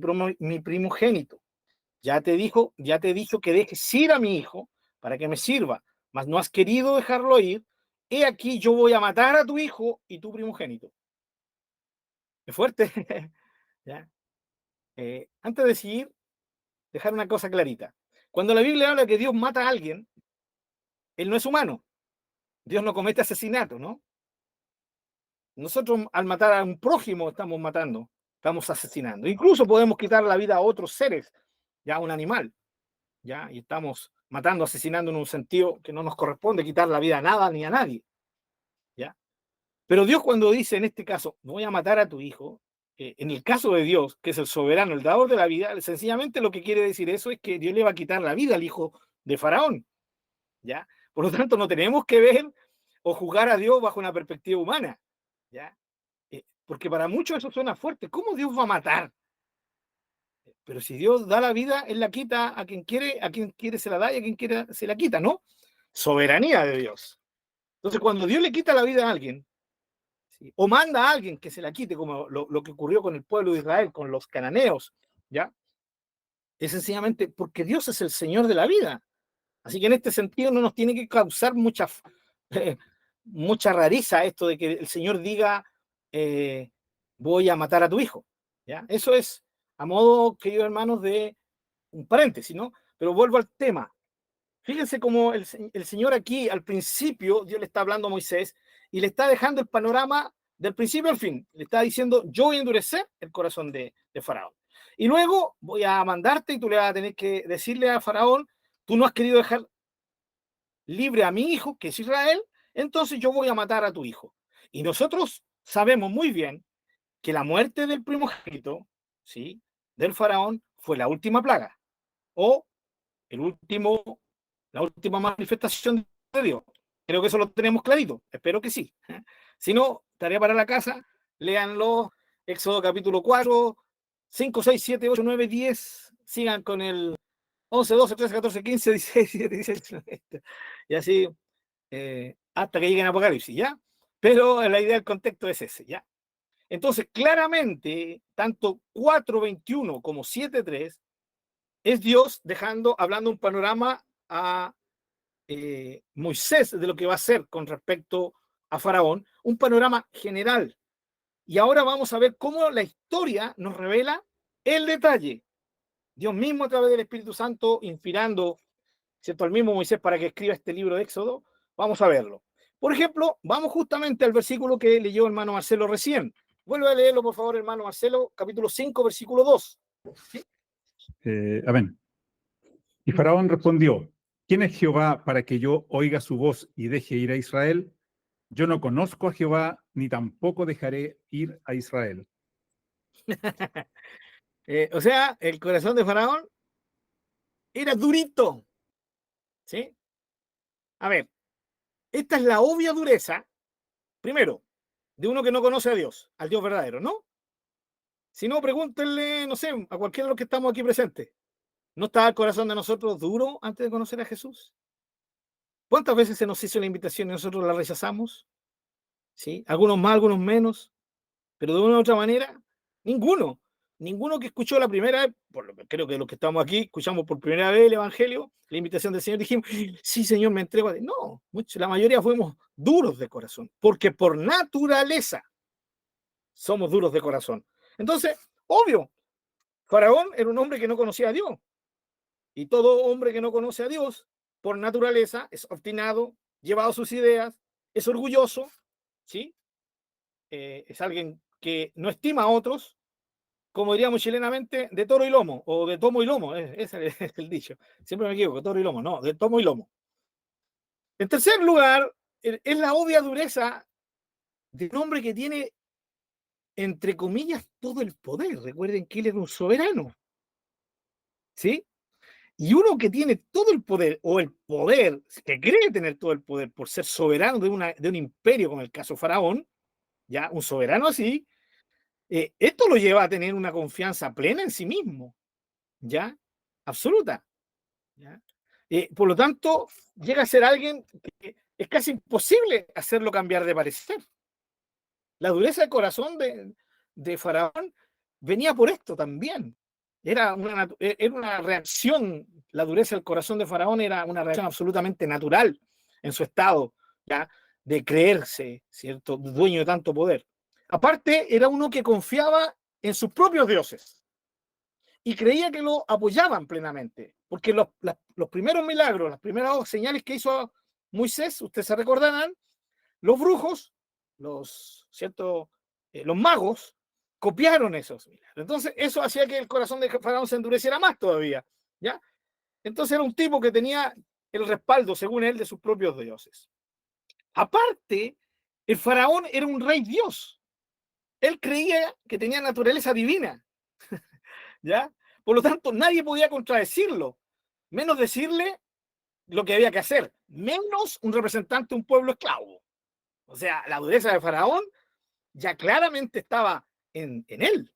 primogénito. Ya te he dicho que dejes ir a mi hijo para que me sirva, mas no has querido dejarlo ir. He aquí yo voy a matar a tu hijo y tu primogénito. Es fuerte. ¿Ya? Antes de seguir, dejar una cosa clarita. Cuando la Biblia habla que Dios mata a alguien, Él no es humano. Dios no comete asesinato, ¿no? Nosotros al matar a un prójimo estamos matando, estamos asesinando. Incluso podemos quitar la vida a otros seres, ya a un animal, ya, y estamos matando, asesinando en un sentido que no nos corresponde quitar la vida a nada ni a nadie, ya. Pero Dios cuando dice en este caso, voy a matar a tu hijo, en el caso de Dios, que es el soberano, el dador de la vida, sencillamente lo que quiere decir eso es que Dios le va a quitar la vida al hijo de Faraón, ¿ya? Por lo tanto, no tenemos que ver o juzgar a Dios bajo una perspectiva humana, ¿ya? Porque para muchos eso suena fuerte. ¿Cómo Dios va a matar? Pero si Dios da la vida, Él la quita a quien quiere se la da y a quien quiere se la quita, ¿no? Soberanía de Dios. Entonces, cuando Dios le quita la vida a alguien, ¿sí?, o manda a alguien que se la quite, como lo que ocurrió con el pueblo de Israel, con los cananeos, ¿ya? Es sencillamente porque Dios es el Señor de la vida. Así que en este sentido no nos tiene que causar mucha rareza esto de que el Señor diga, voy a matar a tu hijo, ¿ya? Eso es a modo, queridos hermanos, de un paréntesis, ¿no? Pero vuelvo al tema. Fíjense cómo el Señor aquí, al principio, Dios le está hablando a Moisés y le está dejando el panorama del principio al fin. Le está diciendo, yo voy a endurecer el corazón de Faraón. Y luego voy a mandarte y tú le vas a tener que decirle a Faraón, tú no has querido dejar libre a mi hijo, que es Israel, entonces yo voy a matar a tu hijo. Y nosotros sabemos muy bien que la muerte del primogénito, ¿sí?, del Faraón fue la última plaga o la última manifestación de Dios. Creo que eso lo tenemos clarito, espero que sí. Si no, tarea para la casa, léanlo, Éxodo capítulo 4, 5, 6, 7, 8, 9, 10, sigan con el 11, 12, 13, 14, 15, 16, 17, 18, 20, y así hasta que lleguen a Apocalipsis, ¿ya? Pero la idea del contexto es ese, ¿ya? Entonces, claramente, tanto 4.21 como 7.3 es Dios hablando un panorama a Moisés de lo que va a hacer con respecto a Faraón, un panorama general. Y ahora vamos a ver cómo la historia nos revela el detalle. Dios mismo a través del Espíritu Santo inspirando, ¿cierto?, al mismo Moisés para que escriba este libro de Éxodo. Vamos a verlo. Por ejemplo, vamos justamente al versículo que leyó el hermano Marcelo recién. Vuelve a leerlo, por favor, hermano Marcelo, capítulo 5, versículo 2. ¿Sí? Amén. Y Faraón respondió, ¿quién es Jehová para que yo oiga su voz y deje ir a Israel? Yo no conozco a Jehová, ni tampoco dejaré ir a Israel. O sea, el corazón de Faraón era durito, ¿sí? A ver, esta es la obvia dureza, primero, de uno que no conoce a Dios, al Dios verdadero, ¿no? Si no, pregúntenle, no sé, a cualquiera de los que estamos aquí presentes. ¿No estaba el corazón de nosotros duro antes de conocer a Jesús? ¿Cuántas veces se nos hizo la invitación y nosotros la rechazamos? ¿Sí? Algunos más, algunos menos, pero de una u otra manera, ninguno. Ninguno que escuchó la primera vez, creo que los que estamos aquí, escuchamos por primera vez el Evangelio, la invitación del Señor, dijimos, sí, Señor, me entrego a ti. No, la mayoría fuimos duros de corazón, porque por naturaleza somos duros de corazón. Entonces, obvio, Faraón era un hombre que no conocía a Dios. Y todo hombre que no conoce a Dios, por naturaleza, es obstinado, llevado a sus ideas, es orgulloso, ¿sí? Es alguien que no estima a otros, como diríamos chilenamente, de toro y lomo, o de tomo y lomo, ese es el dicho. Siempre me equivoco, toro y lomo, no, de tomo y lomo. En tercer lugar, es la obvia dureza de un hombre que tiene, entre comillas, todo el poder. Recuerden que él es un soberano, ¿sí? Y uno que tiene todo el poder, o el poder, que cree tener todo el poder por ser soberano de un imperio, como el caso Faraón, ya un soberano así, esto lo lleva a tener una confianza plena en sí mismo, ya, absoluta. ¿Ya? Por lo tanto, llega a ser alguien que es casi imposible hacerlo cambiar de parecer. La dureza de corazón de Faraón venía por esto también. Era una reacción, la dureza del corazón de Faraón era una reacción absolutamente natural en su estado, ¿ya?, de creerse, ¿cierto?, dueño de tanto poder. Aparte, era uno que confiaba en sus propios dioses y creía que lo apoyaban plenamente, porque los primeros milagros, las primeras señales que hizo Moisés, ustedes se recordarán, los brujos, ¿cierto?, los magos, copiaron esos milagros. Entonces, eso hacía que el corazón de Faraón se endureciera más todavía, ¿ya? Entonces era un tipo que tenía el respaldo, según él, de sus propios dioses. Aparte, el Faraón era un rey dios. Él creía que tenía naturaleza divina, ¿ya? Por lo tanto, nadie podía contradecirlo, menos decirle lo que había que hacer, menos un representante de un pueblo esclavo. O sea, la dureza de Faraón ya claramente estaba en él,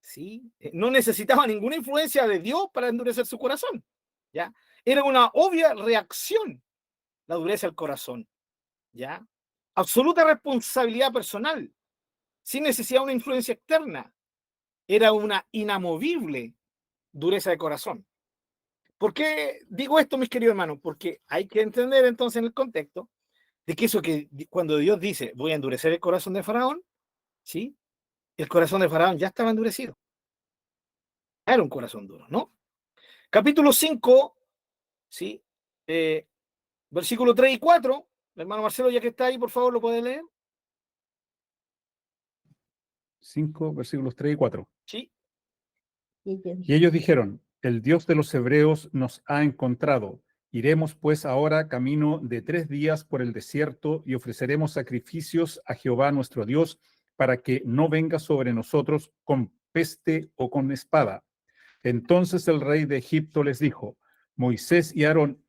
¿sí? No necesitaba ninguna influencia de Dios para endurecer su corazón, ¿ya? Era una obvia reacción la dureza del corazón. ¿ya? Absoluta responsabilidad personal, sin necesidad de una influencia externa. Era una inamovible dureza de corazón. ¿Por qué digo esto, mis queridos hermanos? Porque hay que entender entonces en el contexto de que eso que cuando Dios dice voy a endurecer el corazón de Faraón, ¿sí? El corazón de Faraón ya estaba endurecido. Era un corazón duro, ¿no? Capítulo 5, ¿sí? Versículo 3 y 4. Hermano Marcelo, ya que está ahí, por favor, lo puede leer. 5, versículos 3 y 4. Sí. Y ellos dijeron, el Dios de los hebreos nos ha encontrado. Iremos pues ahora camino de 3 días por el desierto y ofreceremos sacrificios a Jehová nuestro Dios para que no venga sobre nosotros con peste o con espada. Entonces el rey de Egipto les dijo, Moisés y Aarón,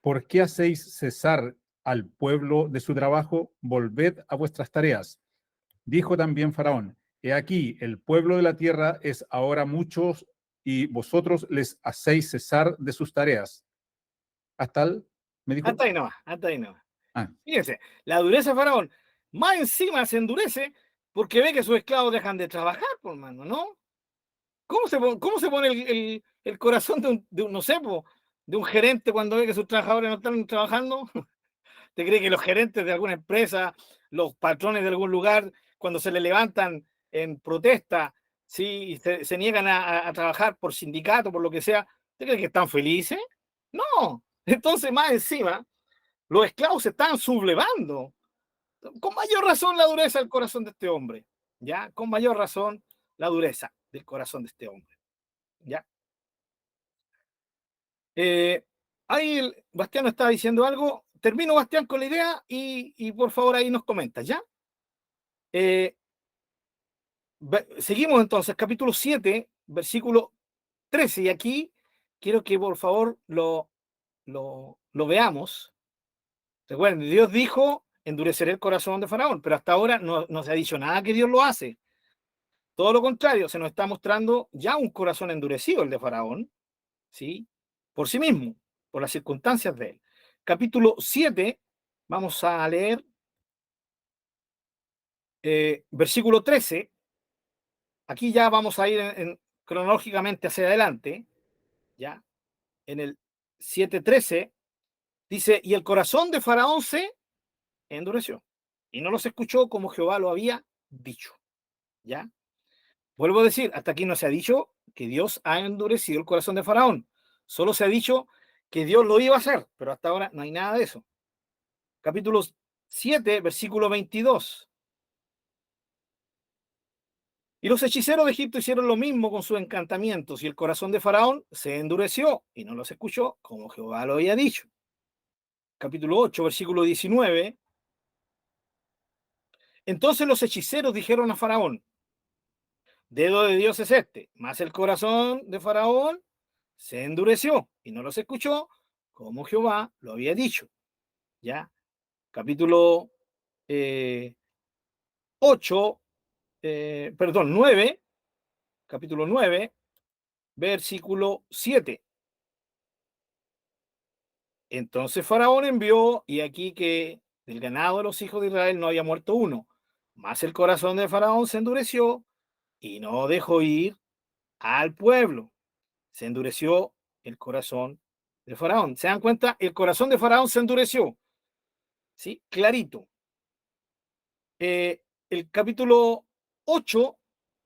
¿por qué hacéis cesar al pueblo de su trabajo? Volved a vuestras tareas. Dijo también Faraón, he aquí, el pueblo de la tierra es ahora muchos y vosotros les hacéis cesar de sus tareas. Hasta el, me dijo. Hasta ahí nomás, hasta ahí nomás. Ah, Fíjense, la dureza de Faraón, más encima se endurece porque ve que sus esclavos dejan de trabajar, por mano, ¿no? ¿Cómo se pone el corazón de un, no sé, de un gerente cuando ve que sus trabajadores no están trabajando? ¿Te cree que los gerentes de alguna empresa, los patrones de algún lugar, cuando se le levantan en protesta, sí, y se niegan a trabajar por sindicato, por lo que sea, ¿te cree que están felices? No. Entonces, más encima, los esclavos se estaban sublevando. Con mayor razón la dureza del corazón de este hombre, ¿ya? Con mayor razón la dureza del corazón de este hombre, ¿ya? Ahí Bastián nos estaba diciendo algo. Termino, Bastián, con la idea y por favor ahí nos comentas, ¿ya? Seguimos entonces, capítulo 7, versículo 13, y aquí quiero que por favor lo veamos. Recuerden, Dios dijo, endureceré el corazón de Faraón, pero hasta ahora no se ha dicho nada que Dios lo hace. Todo lo contrario, se nos está mostrando ya un corazón endurecido el de Faraón, ¿sí? Por sí mismo, por las circunstancias de él. Capítulo 7, vamos a leer versículo 13. Aquí ya vamos a ir cronológicamente hacia adelante, ¿ya? En el 7:13 dice, y el corazón de Faraón se endureció y no los escuchó como Jehová lo había dicho, ¿ya? Vuelvo a decir, hasta aquí no se ha dicho que Dios ha endurecido el corazón de Faraón, solo se ha dicho que Dios lo iba a hacer, pero hasta ahora no hay nada de eso. Capítulo 7, versículo 22. Y los hechiceros de Egipto hicieron lo mismo con sus encantamientos, y el corazón de Faraón se endureció y no los escuchó, como Jehová lo había dicho. Capítulo 8, versículo 19. Entonces los hechiceros dijeron a Faraón, dedo de Dios es este, mas el corazón de Faraón se endureció y no los escuchó, como Jehová lo había dicho. ¿Ya? Capítulo 9, capítulo 9, versículo 7. Entonces Faraón envió, y aquí que del ganado de los hijos de Israel no había muerto uno, mas el corazón de Faraón se endureció y no dejó ir al pueblo. Se endureció el corazón de Faraón. ¿Se dan cuenta? El corazón de Faraón se endureció. ¿Sí? Clarito. El capítulo 8,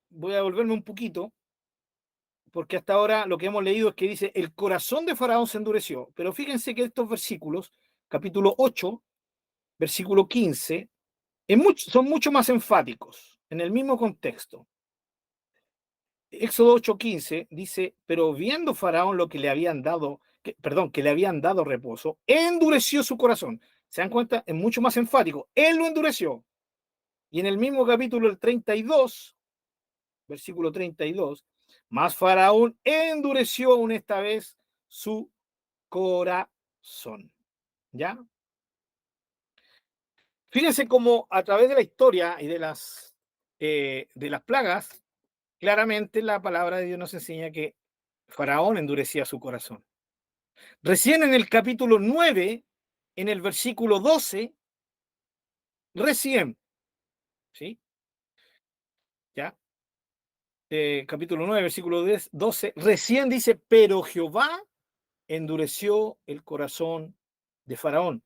voy a volverme un poquito, porque hasta ahora lo que hemos leído es que dice, el corazón de Faraón se endureció. Pero fíjense que estos versículos, capítulo 8, versículo 15, son mucho más enfáticos, en el mismo contexto. Éxodo 8:15 dice, pero viendo Faraón lo que le habían dado, que le habían dado reposo, endureció su corazón. ¿Se dan cuenta? Es mucho más enfático. Él lo endureció. Y en el mismo capítulo, el 32, versículo 32, más Faraón endureció aún esta vez su corazón. ¿Ya? Fíjense cómo a través de la historia y de las plagas, claramente la palabra de Dios nos enseña que Faraón endurecía su corazón. Recién en el capítulo 9 en el versículo 12, recién, ¿sí? ¿Ya? Capítulo 9, versículo 12, recién dice, pero Jehová endureció el corazón de Faraón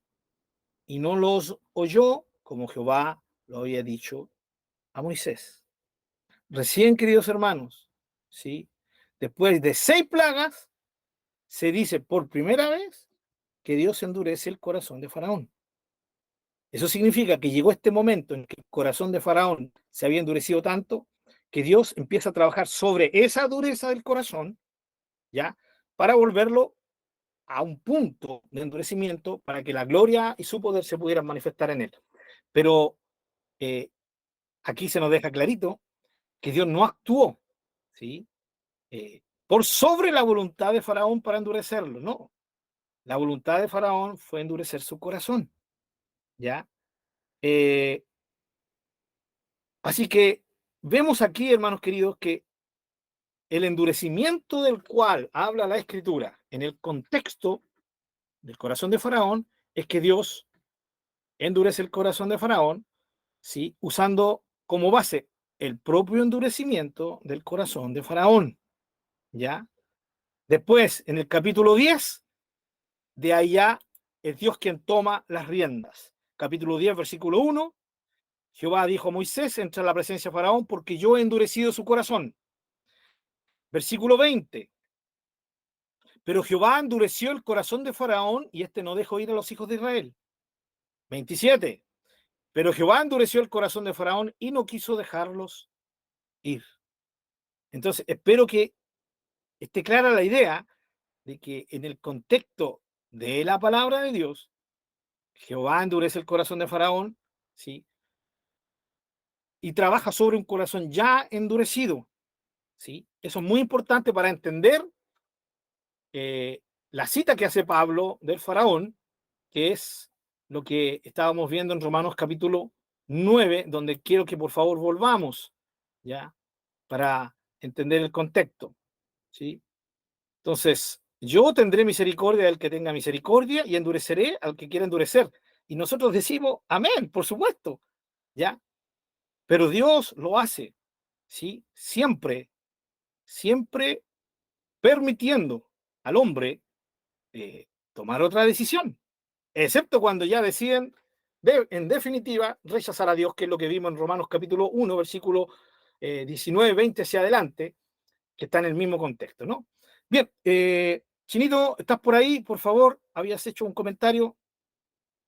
y no los oyó como Jehová lo había dicho a Moisés. Recién, queridos hermanos, ¿sí? Después de 6 plagas, se dice por primera vez que Dios endurece el corazón de Faraón. Eso significa que llegó este momento en que el corazón de Faraón se había endurecido tanto que Dios empieza a trabajar sobre esa dureza del corazón, ¿ya? Para volverlo a un punto de endurecimiento para que la gloria y su poder se pudieran manifestar en él. Pero aquí se nos deja clarito que Dios no actuó, ¿sí? Por sobre la voluntad de Faraón para endurecerlo, no. La voluntad de Faraón fue endurecer su corazón, ¿ya? Así que vemos aquí, hermanos queridos, que el endurecimiento del cual habla la Escritura en el contexto del corazón de Faraón es que Dios endurece el corazón de Faraón, ¿sí? Usando como base el propio endurecimiento del corazón de Faraón, ¿ya? Después, en el capítulo 10, de allá es Dios quien toma las riendas. Capítulo 10, versículo 1, Jehová dijo a Moisés, entra a la presencia de Faraón porque yo he endurecido su corazón. Versículo 20, pero Jehová endureció el corazón de Faraón y este no dejó ir a los hijos de Israel. 27, pero Jehová endureció el corazón de Faraón y no quiso dejarlos ir. Entonces, espero que esté clara la idea de que en el contexto de la palabra de Dios, Jehová endurece el corazón de Faraón, ¿sí? Y trabaja sobre un corazón ya endurecido, ¿sí? Eso es muy importante para entender la cita que hace Pablo del Faraón, que es lo que estábamos viendo en Romanos capítulo 9, donde quiero que por favor volvamos, ¿ya? Para entender el contexto, ¿sí? Entonces, yo tendré misericordia del que tenga misericordia y endureceré al que quiera endurecer. Y nosotros decimos, amén, por supuesto, ¿ya? Pero Dios lo hace, ¿sí? Siempre, siempre permitiendo al hombre tomar otra decisión, excepto cuando ya deciden, en definitiva, rechazar a Dios, que es lo que vimos en Romanos capítulo 1, versículo 19, 20 hacia adelante, que está en el mismo contexto, ¿no? Bien, Chinito, ¿estás por ahí? Por favor, habías hecho un comentario.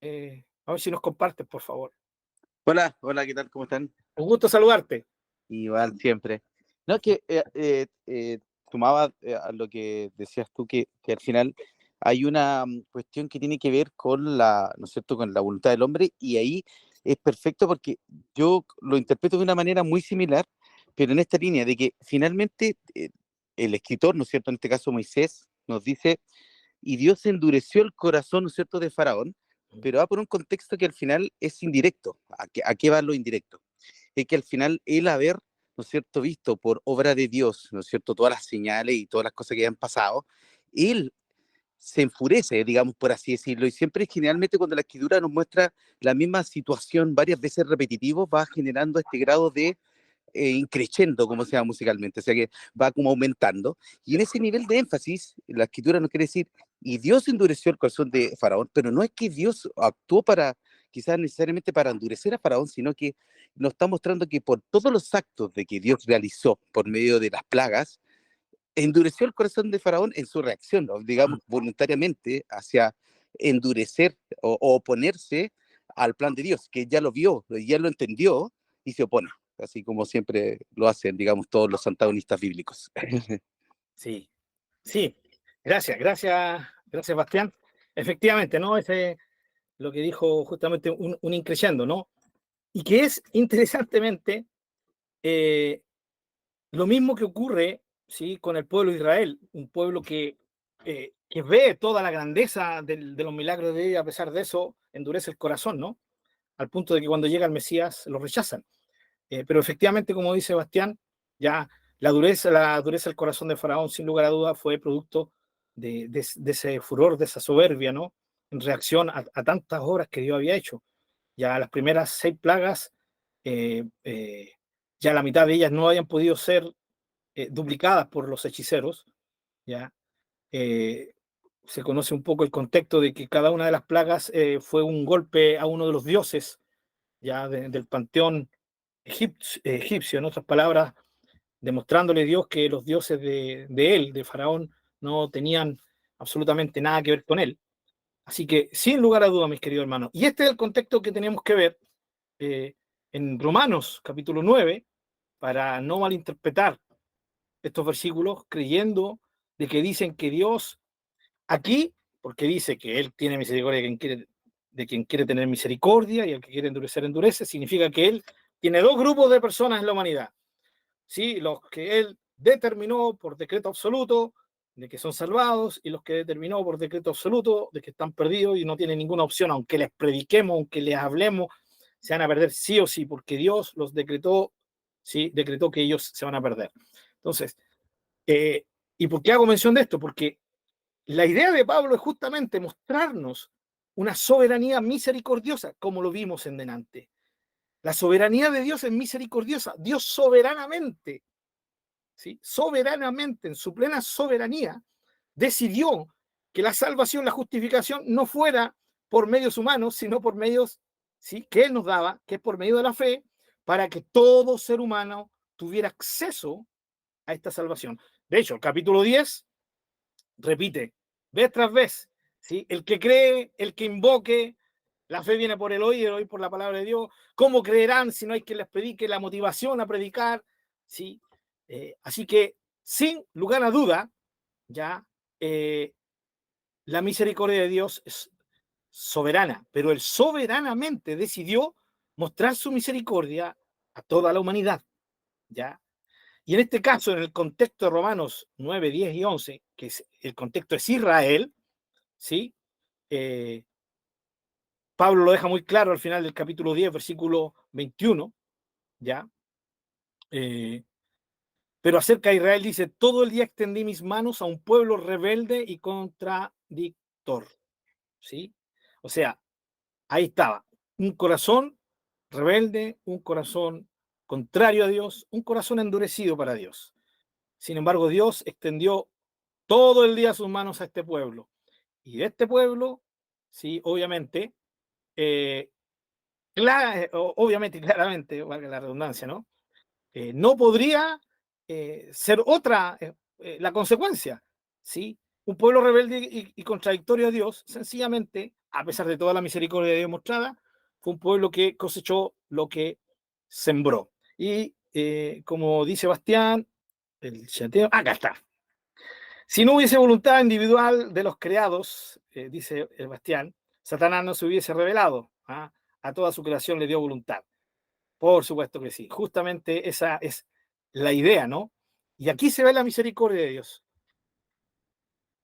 A ver si nos compartes, por favor. Hola, hola, ¿qué tal? ¿Cómo están? Un gusto saludarte. Igual, siempre. No, que sumaba a lo que decías tú, que al final hay una cuestión que tiene que ver con la, ¿no es cierto?, con la voluntad del hombre, y ahí es perfecto porque yo lo interpreto de una manera muy similar, pero en esta línea de que finalmente el escritor, ¿no es cierto?, en este caso Moisés, nos dice, y Dios endureció el corazón, ¿no es cierto?, de Faraón, pero va por un contexto que al final es indirecto. ¿A qué va lo indirecto? Es que al final él haber, ¿no es cierto?, visto por obra de Dios, ¿no es cierto?, todas las señales y todas las cosas que han pasado, él se enfurece, digamos, por así decirlo, y siempre generalmente cuando la escritura nos muestra la misma situación varias veces repetitivo, va generando este grado de increciendo, como se llama musicalmente, o sea que va como aumentando, y en ese nivel de énfasis, la escritura nos quiere decir, y Dios endureció el corazón de Faraón, pero no es que Dios actuó para, quizás necesariamente para endurecer a Faraón, sino que nos está mostrando que por todos los actos de que Dios realizó por medio de las plagas, endureció el corazón de Faraón en su reacción, ¿no?, digamos, voluntariamente hacia endurecer o oponerse al plan de Dios, que ya lo vio, ya lo entendió y se opone, así como siempre lo hacen, digamos, todos los antagonistas bíblicos. Sí, sí. Gracias, Bastián. Efectivamente, ¿no? Ese es lo que dijo justamente un increyendo, ¿no? Y que es, interesantemente, lo mismo que ocurre, ¿sí?, con el pueblo de Israel, un pueblo que ve toda la grandeza de los milagros de Dios, a pesar de eso, endurece el corazón, ¿no? Al punto de que cuando llega el Mesías lo rechazan. Pero efectivamente, como dice Bastián, ya la dureza del corazón de Faraón, sin lugar a dudas, fue producto de ese furor, de esa soberbia, ¿no?, en reacción a tantas obras que Dios había hecho. Ya las primeras 6 plagas, ya la mitad de ellas no habían podido ser duplicadas por los hechiceros. Ya se conoce un poco el contexto de que cada una de las plagas fue un golpe a uno de los dioses ya del panteón egipcio, en otras palabras, demostrándole a Dios que los dioses de él, de Faraón, no tenían absolutamente nada que ver con él. Así que, sin lugar a dudas, mis queridos hermanos, y este es el contexto que tenemos que ver en Romanos capítulo 9, para no malinterpretar estos versículos creyendo de que dicen que Dios aquí, porque dice que Él tiene misericordia de quien quiere tener misericordia, y el que quiere endurecer, endurece, significa que Él tiene 2 grupos de personas en la humanidad. ¿Sí? Los que Él determinó por decreto absoluto de que son salvados, y los que determinó por decreto absoluto de que están perdidos y no tienen ninguna opción, aunque les prediquemos, aunque les hablemos, se van a perder sí o sí, porque Dios los decretó, ¿sí? Decretó que ellos se van a perder. Entonces, ¿y por qué hago mención de esto? Porque la idea de Pablo es justamente mostrarnos una soberanía misericordiosa, como lo vimos en delante. La soberanía de Dios es misericordiosa. Dios soberanamente, ¿sí? Soberanamente, en su plena soberanía, decidió que la salvación, la justificación, no fuera por medios humanos, sino por medios, ¿sí?, que Él nos daba, que es por medio de la fe, para que todo ser humano tuviera acceso a esta salvación. De hecho, el capítulo 10 repite vez tras vez, ¿sí? El que cree, el que invoque, la fe viene por el oír por la palabra de Dios. ¿Cómo creerán si no hay quien les predique? La motivación a predicar, ¿sí? Así que, sin lugar a duda, ya la misericordia de Dios es soberana, pero Él soberanamente decidió mostrar su misericordia a toda la humanidad, ¿ya? Y en este caso, en el contexto de Romanos 9, 10 y 11, que el contexto es Israel, ¿sí? Pablo lo deja muy claro al final del capítulo 10, versículo 21, ¿ya? Pero acerca de Israel dice, todo el día extendí mis manos a un pueblo rebelde y contradictor, ¿sí? O sea, ahí estaba, un corazón rebelde, un corazón contrario a Dios, un corazón endurecido para Dios. Sin embargo, Dios extendió todo el día sus manos a este pueblo. Y de este pueblo, sí, obviamente, claramente, valga la redundancia, ¿no? No podría ser otra la consecuencia, ¿sí? Un pueblo rebelde y contradictorio a Dios, sencillamente, a pesar de toda la misericordia de Dios mostrada, fue un pueblo que cosechó lo que sembró. Y como dice Bastián, el chateo, acá está. Si no hubiese voluntad individual de los creados, dice el Bastián, Satanás no se hubiese revelado. ¿Ah? A toda su creación le dio voluntad. Por supuesto que sí. Justamente esa es la idea, ¿no? Y aquí se ve la misericordia de Dios.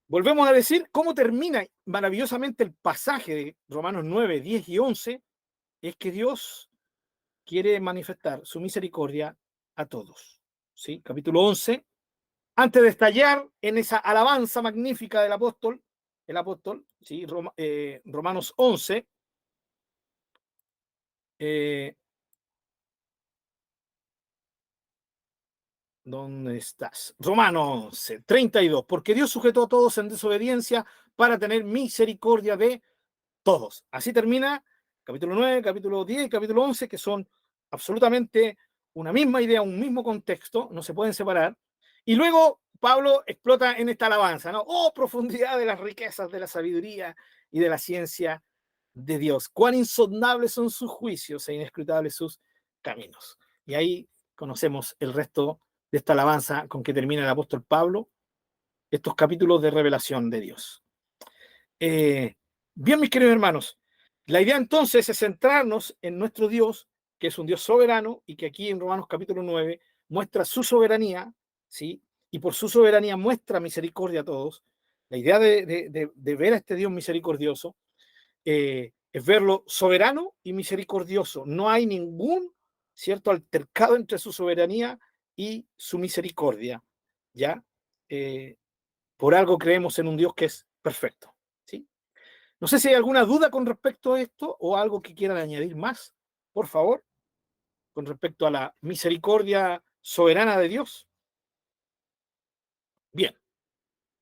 Volvemos a decir cómo termina maravillosamente el pasaje de Romanos 9, 10 y 11, es que Dios quiere manifestar su misericordia a todos. ¿Sí? Capítulo 11. Antes de estallar en esa alabanza magnífica del apóstol, ¿sí? Romanos 11, ¿dónde estás? Romanos 11, 32, porque Dios sujetó a todos en desobediencia para tener misericordia de todos. Así termina capítulo 9, capítulo 10 y capítulo 11, que son absolutamente una misma idea, un mismo contexto, no se pueden separar. Y luego Pablo explota en esta alabanza, ¿no? Oh, profundidad de las riquezas de la sabiduría y de la ciencia de Dios. Cuán insondables son sus juicios e inescrutables sus caminos. Y ahí conocemos el resto de esta alabanza con que termina el apóstol Pablo, estos capítulos de revelación de Dios. Bien, mis queridos hermanos, la idea entonces es centrarnos en nuestro Dios, que es un Dios soberano y que aquí en Romanos capítulo 9 muestra su soberanía, ¿sí? Y por su soberanía muestra misericordia a todos. La idea de ver a este Dios misericordioso es verlo soberano y misericordioso. No hay ningún, cierto, altercado entre su soberanía y su misericordia, ¿ya? Por algo creemos en un Dios que es perfecto, ¿sí? No sé si hay alguna duda con respecto a esto o algo que quieran añadir más, por favor, con respecto a la misericordia soberana de Dios. Bien,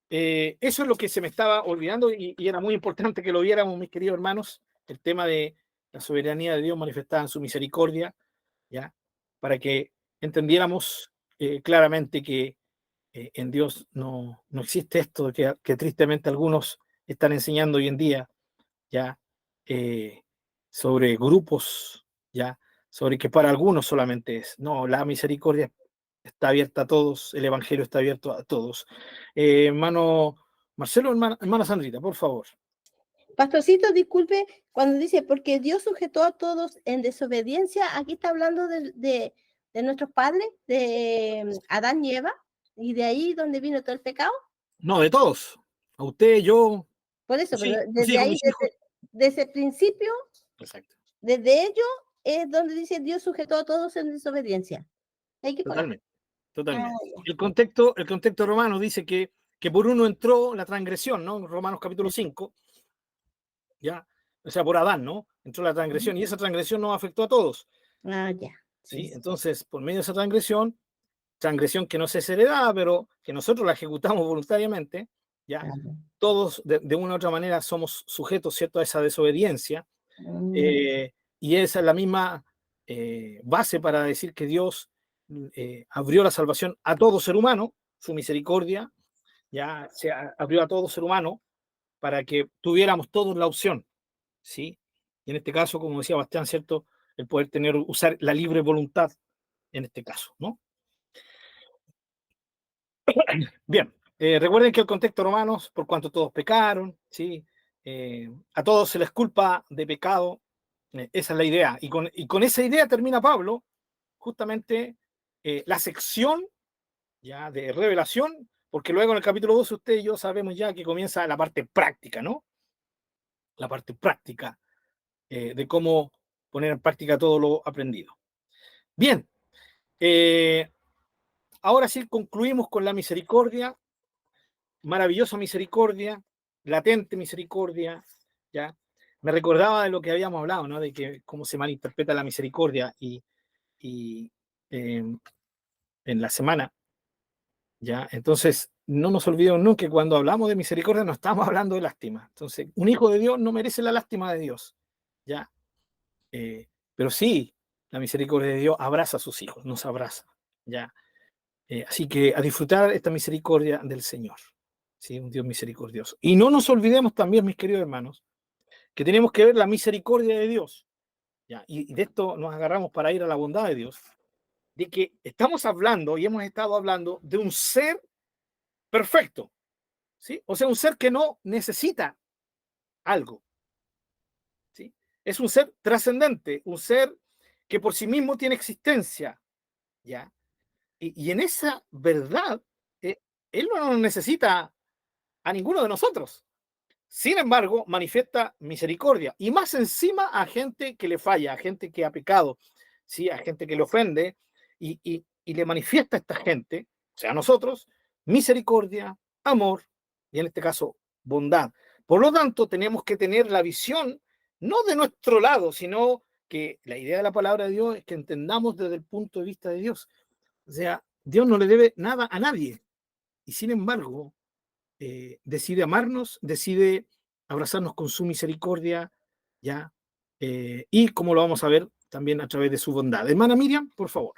eso es lo que se me estaba olvidando y era muy importante que lo viéramos, mis queridos hermanos, el tema de la soberanía de Dios manifestada en su misericordia, ¿ya? Para que entendiéramos claramente que en Dios no existe esto que tristemente algunos están enseñando hoy en día, ya, eh, sobre grupos, ya, sobre que para algunos solamente es. No, la misericordia está abierta a todos, el evangelio está abierto a todos. Hermano Marcelo, hermana Sandrita, por favor. Pastorcito, disculpe, cuando dice, porque Dios sujetó a todos en desobediencia, aquí está hablando de nuestros padres, de Adán y Eva, y de ahí donde vino todo el pecado. No, de todos. A usted, yo, Por eso, tus pero hijos, desde ahí, mis hijos. desde el principio, Exacto. desde ello, es donde dice Dios sujetó a todos en desobediencia. Hay que poner. Totalmente. Totalmente. Ah, El contexto romano dice que por uno entró la transgresión, ¿no? Romanos capítulo 5, ya, o sea, por Adán, ¿no? Entró la transgresión y esa transgresión nos afectó a todos, ya. ¿sí? Sí. Entonces, por medio de esa transgresión que no es heredada, pero que nosotros la ejecutamos voluntariamente, ya, Claro. todos de una u otra manera somos sujetos, ¿cierto?, a esa desobediencia, y esa es la misma base para decir que Dios abrió la salvación a todo ser humano, su misericordia, ya se abrió a todo ser humano para que tuviéramos todos la opción, ¿sí? Y en este caso, como decía Bastián, ¿cierto?, el poder usar la libre voluntad en este caso, ¿no? Bien, recuerden que el contexto romano, por cuanto todos pecaron, ¿sí? A todos se les culpa de pecado, esa es la idea. Y con esa idea termina Pablo, justamente la sección ya de revelación, porque luego en el capítulo 12 usted y yo sabemos ya que comienza la parte práctica, ¿no? La parte práctica de cómo poner en práctica todo lo aprendido. Bien, ahora sí concluimos con la misericordia, maravillosa misericordia, latente misericordia, ¿ya? Me recordaba de lo que habíamos hablado, ¿no? De que cómo se malinterpreta la misericordia y en la semana, ¿ya? Entonces, no nos olvidemos nunca que cuando hablamos de misericordia no estamos hablando de lástima. Entonces, un hijo de Dios no merece la lástima de Dios, ¿ya? Pero sí, la misericordia de Dios abraza a sus hijos, nos abraza, ¿ya? Así que a disfrutar esta misericordia del Señor, ¿sí? Un Dios misericordioso. Y no nos olvidemos también, mis queridos hermanos, que tenemos que ver la misericordia de Dios, ¿ya? Y de esto nos agarramos para ir a la bondad de Dios, de que estamos hablando y hemos estado hablando de un ser perfecto, ¿sí? O sea, un ser que no necesita algo, ¿sí? Es un ser trascendente, un ser que por sí mismo tiene existencia, ¿ya? Y en esa verdad, Él no nos necesita a ninguno de nosotros. Sin embargo, manifiesta misericordia y más encima a gente que le falla, a gente que ha pecado, ¿sí? A gente que le ofende y le manifiesta a esta gente, o sea, a nosotros, misericordia, amor y en este caso, bondad. Por lo tanto, tenemos que tener la visión no de nuestro lado, sino que la idea de la palabra de Dios es que entendamos desde el punto de vista de Dios. O sea, Dios no le debe nada a nadie y sin embargo, decide amarnos, decide abrazarnos con su misericordia, ¿ya? Y como lo vamos a ver también a través de su bondad. Hermana Miriam, por favor.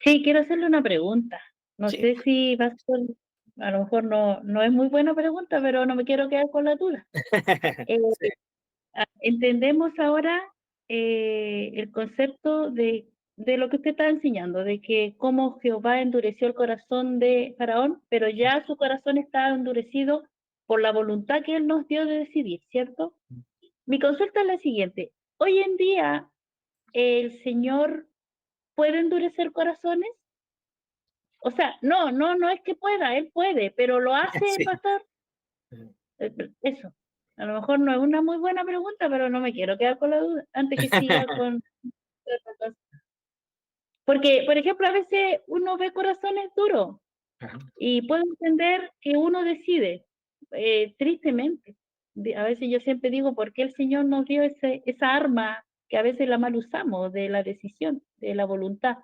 Sí, quiero hacerle una pregunta. No Sí. sé si va a ser, a lo mejor no es muy buena pregunta, pero no me quiero quedar con la duda. Sí. Entendemos ahora el concepto de lo que usted está enseñando, de que cómo Jehová endureció el corazón de Faraón, pero ya su corazón está endurecido por la voluntad que él nos dio de decidir, ¿cierto? Mi consulta es la siguiente. Hoy en día, ¿el Señor puede endurecer corazones? O sea, no es que pueda, él puede, pero lo hace, Sí. pastor. Eso. A lo mejor no es una muy buena pregunta, pero no me quiero quedar con la duda antes que siga con otra cosa. Porque, por ejemplo, a veces uno ve corazones duros Ajá. y puedo entender que uno decide. tristemente. A veces yo siempre digo, ¿por qué el Señor nos dio esa arma que a veces la mal usamos, de la decisión, de la voluntad?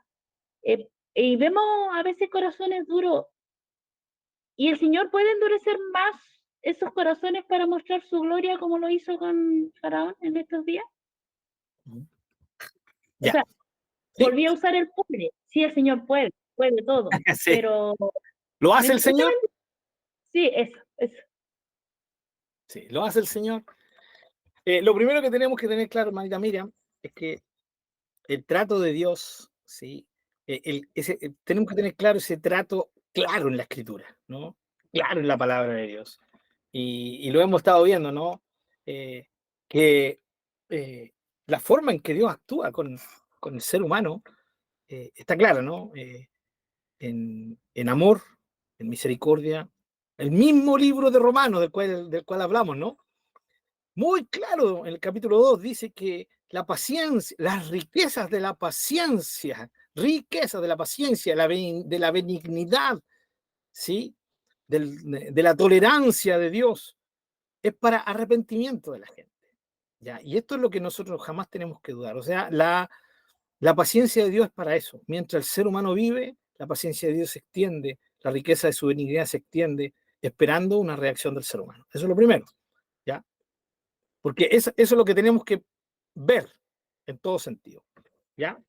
Y vemos a veces corazones duros, y el Señor puede endurecer más esos corazones para mostrar su gloria, como lo hizo con Faraón en estos días. Ya. O sea, Sí. volví a usar el puede. Sí, el Señor puede todo, Sí. pero ¿Lo hace el Señor? sí, eso. Sí, lo hace el Señor. Lo primero que tenemos que tener claro, hermanita Miriam, es que el trato de Dios, ¿sí? Tenemos que tener claro ese trato claro en la Escritura, ¿no? Claro en la palabra de Dios. Y lo hemos estado viendo, ¿no? Que la forma en que Dios actúa con el ser humano está clara, ¿no? En amor, en misericordia. El mismo libro de Romanos del cual hablamos, ¿no? Muy claro, en el capítulo 2 dice que la paciencia, las riquezas de la paciencia, de la benignidad, ¿sí? De la tolerancia de Dios, es para arrepentimiento de la gente. ¿Ya? Y esto es lo que nosotros jamás tenemos que dudar. O sea, la paciencia de Dios es para eso. Mientras el ser humano vive, la paciencia de Dios se extiende, la riqueza de su benignidad se extiende, esperando una reacción del ser humano. Eso es lo primero. ¿Ya? Porque eso es lo que tenemos que ver en todo sentido. ¿Ya?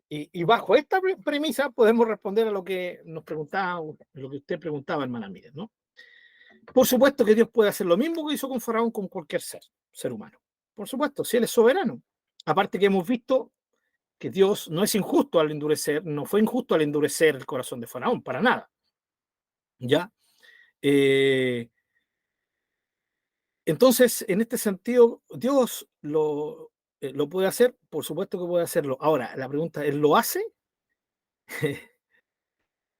Y bajo esta premisa podemos responder a lo que nos preguntaba, lo que usted preguntaba, hermana Miriam, ¿no? Por supuesto que Dios puede hacer lo mismo que hizo con Faraón con cualquier ser humano. Por supuesto, si Él es soberano. Aparte que hemos visto que Dios no es injusto al endurecer, no fue injusto al endurecer el corazón de Faraón, para nada. ¿Ya? Entonces, en este sentido, Dios lo puede hacer, por supuesto que puede hacerlo. Ahora, la pregunta es, ¿lo hace?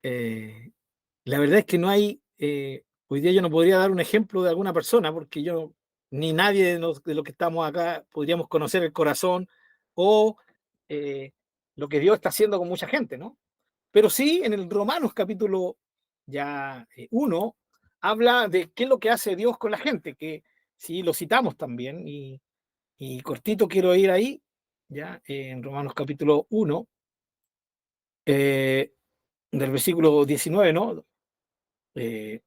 La verdad es que no hay, hoy día yo no podría dar un ejemplo de alguna persona, porque yo, ni nadie de los que estamos acá podríamos conocer el corazón o lo que Dios está haciendo con mucha gente, ¿no? Pero sí, en el Romanos capítulo ya 1, habla de qué es lo que hace Dios con la gente, que sí lo citamos también, y cortito quiero ir ahí, ya en Romanos capítulo 1, del versículo 19, ¿no? El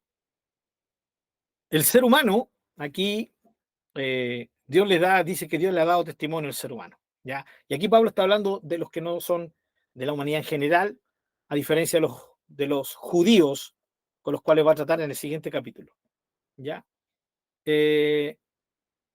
ser humano, aquí Dios dice que Dios le ha dado testimonio al ser humano, ¿ya? Y aquí Pablo está hablando de los que no son de la humanidad en general, a diferencia de los judíos con los cuales va a tratar en el siguiente capítulo, ¿ya?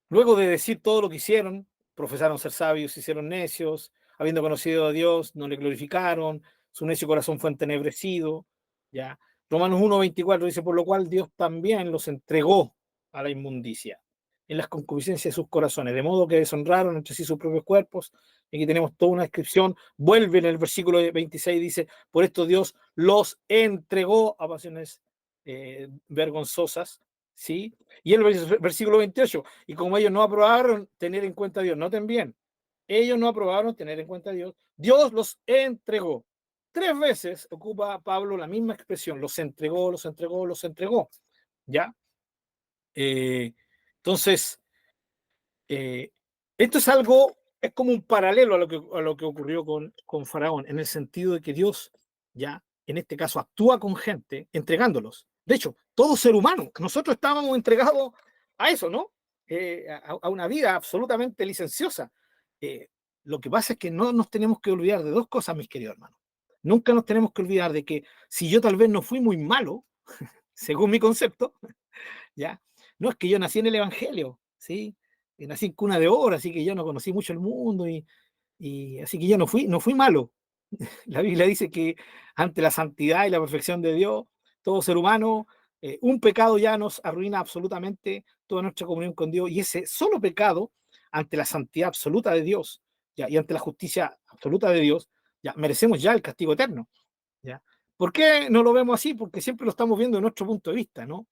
Luego de decir todo lo que hicieron, profesaron ser sabios, se hicieron necios, habiendo conocido a Dios, no le glorificaron, su necio corazón fue entenebrecido, ¿ya? Romanos 1:24 dice, por lo cual Dios también los entregó a la inmundicia en las concupiscencias de sus corazones, de modo que deshonraron entre sí sus propios cuerpos. Aquí tenemos toda una descripción. Vuelve en el versículo 26, dice, por esto Dios los entregó a pasiones vergonzosas, ¿sí? Y el versículo 28, y como ellos no aprobaron tener en cuenta a Dios, noten bien, ellos no aprobaron tener en cuenta a Dios, Dios los entregó. 3 veces ocupa Pablo la misma expresión, los entregó, los entregó, los entregó, ¿ya? Entonces, esto es algo, es como un paralelo a lo que ocurrió con Faraón, en el sentido de que Dios, ya, en este caso, actúa con gente entregándolos. De hecho, todo ser humano, nosotros estábamos entregados a eso, ¿no? A una vida absolutamente licenciosa. Lo que pasa es que no nos tenemos que olvidar de 2 cosas, mis queridos hermanos. Nunca nos tenemos que olvidar de que si yo tal vez no fui muy malo, según mi concepto, ¿ya? No es que yo nací en el Evangelio, ¿sí? Y nací en cuna de oro, así que yo no conocí mucho el mundo y así que yo no fui malo. La Biblia dice que ante la santidad y la perfección de Dios, todo ser humano, un pecado ya nos arruina absolutamente toda nuestra comunión con Dios, y ese solo pecado, ante la santidad absoluta de Dios, ¿ya? Y ante la justicia absoluta de Dios, ya merecemos ya el castigo eterno, ¿ya? ¿Por qué no lo vemos así? Porque siempre lo estamos viendo de nuestro punto de vista, ¿no?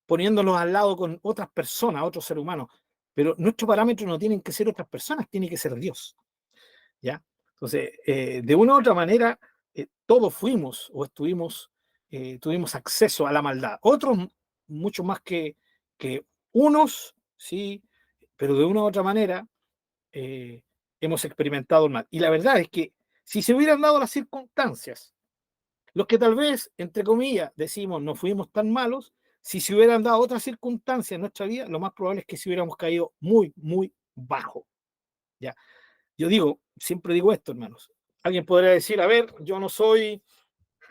Poniéndolos al lado con otras personas, otros seres humanos. Pero nuestro parámetro no tienen que ser otras personas, tiene que ser Dios, ¿ya? Entonces, de una u otra manera, todos fuimos o tuvimos acceso a la maldad. Otros mucho más que que unos, sí, pero de una u otra manera, hemos experimentado el mal. Y la verdad es que si se hubieran dado las circunstancias, los que tal vez, entre comillas, decimos no fuimos tan malos, si se hubieran dado otras circunstancias en nuestra vida, lo más probable es que si hubiéramos caído muy, muy bajo. ¿Ya? Yo digo, siempre digo esto, hermanos. Alguien podría decir, a ver, yo no soy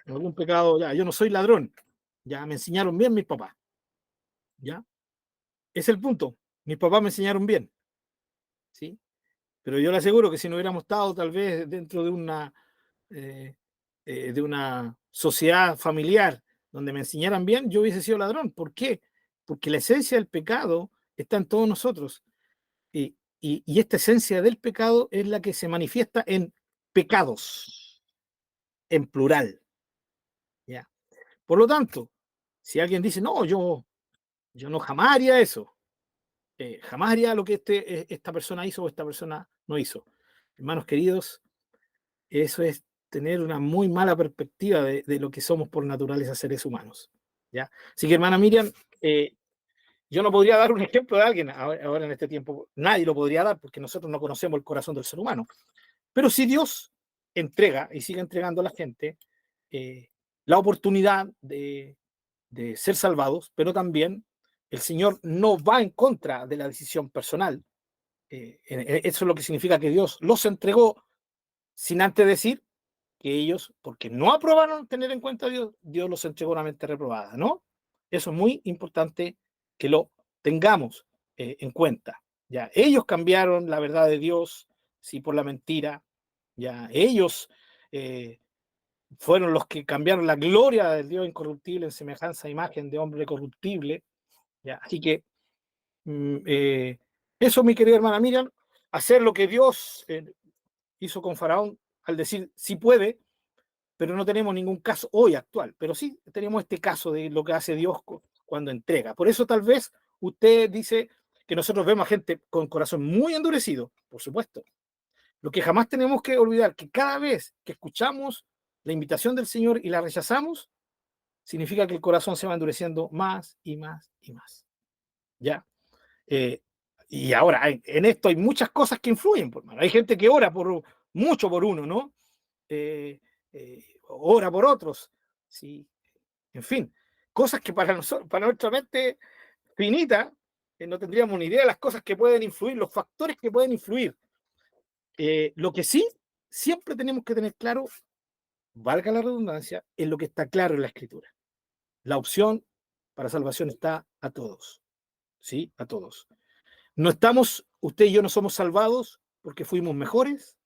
algún pecado, ya, yo no soy ladrón. Ya me enseñaron bien mis papás. ¿Ya? Es el punto. Mis papás me enseñaron bien. ¿Sí? Pero yo le aseguro que si no hubiéramos estado tal vez dentro de una sociedad familiar donde me enseñaran bien, yo hubiese sido ladrón. ¿Por qué? Porque la esencia del pecado está en todos nosotros. Y esta esencia del pecado es la que se manifiesta en pecados, en plural. ¿Ya? Por lo tanto, si alguien dice, no, yo no jamás haría eso, jamás haría lo que esta persona hizo o esta persona no hizo. Hermanos queridos, eso es tener una muy mala perspectiva de lo que somos por naturaleza seres humanos. ¿Ya? Así que, hermana Miriam, yo no podría dar un ejemplo de alguien ahora en este tiempo. Nadie lo podría dar porque nosotros no conocemos el corazón del ser humano. Pero si Dios entrega y sigue entregando a la gente la oportunidad de ser salvados, pero también el Señor no va en contra de la decisión personal. Eso es lo que significa que Dios los entregó sin antes decir que ellos, porque no aprobaron tener en cuenta a Dios, Dios los entregó una mente reprobada, ¿no? Eso es muy importante que lo tengamos en cuenta. Ya, ellos cambiaron la verdad de Dios, sí, por la mentira. Ya, ellos fueron los que cambiaron la gloria del Dios incorruptible en semejanza a imagen de hombre corruptible. Ya, así que eso, mi querida hermana Miriam, hacer lo que Dios hizo con Faraón al decir sí puede, pero no tenemos ningún caso hoy actual, pero sí tenemos este caso de lo que hace Dios cuando entrega. Por eso tal vez usted dice que nosotros vemos a gente con corazón muy endurecido, por supuesto. Lo que jamás tenemos que olvidar, que cada vez que escuchamos la invitación del Señor y la rechazamos, significa que el corazón se va endureciendo más y más y más. ¿Ya? Y ahora, en esto hay muchas cosas que influyen, por mano. Hay gente que ora mucho por uno, ¿no? Ora por otros, ¿sí? En fin, cosas que para nosotros, para nuestra mente finita, no tendríamos ni idea de las cosas que pueden influir, los factores que pueden influir. Lo que sí, siempre tenemos que tener claro, valga la redundancia, en lo que está claro en la Escritura. La opción para salvación está a todos, ¿sí? A todos. No estamos, usted y yo no somos salvados porque fuimos mejores,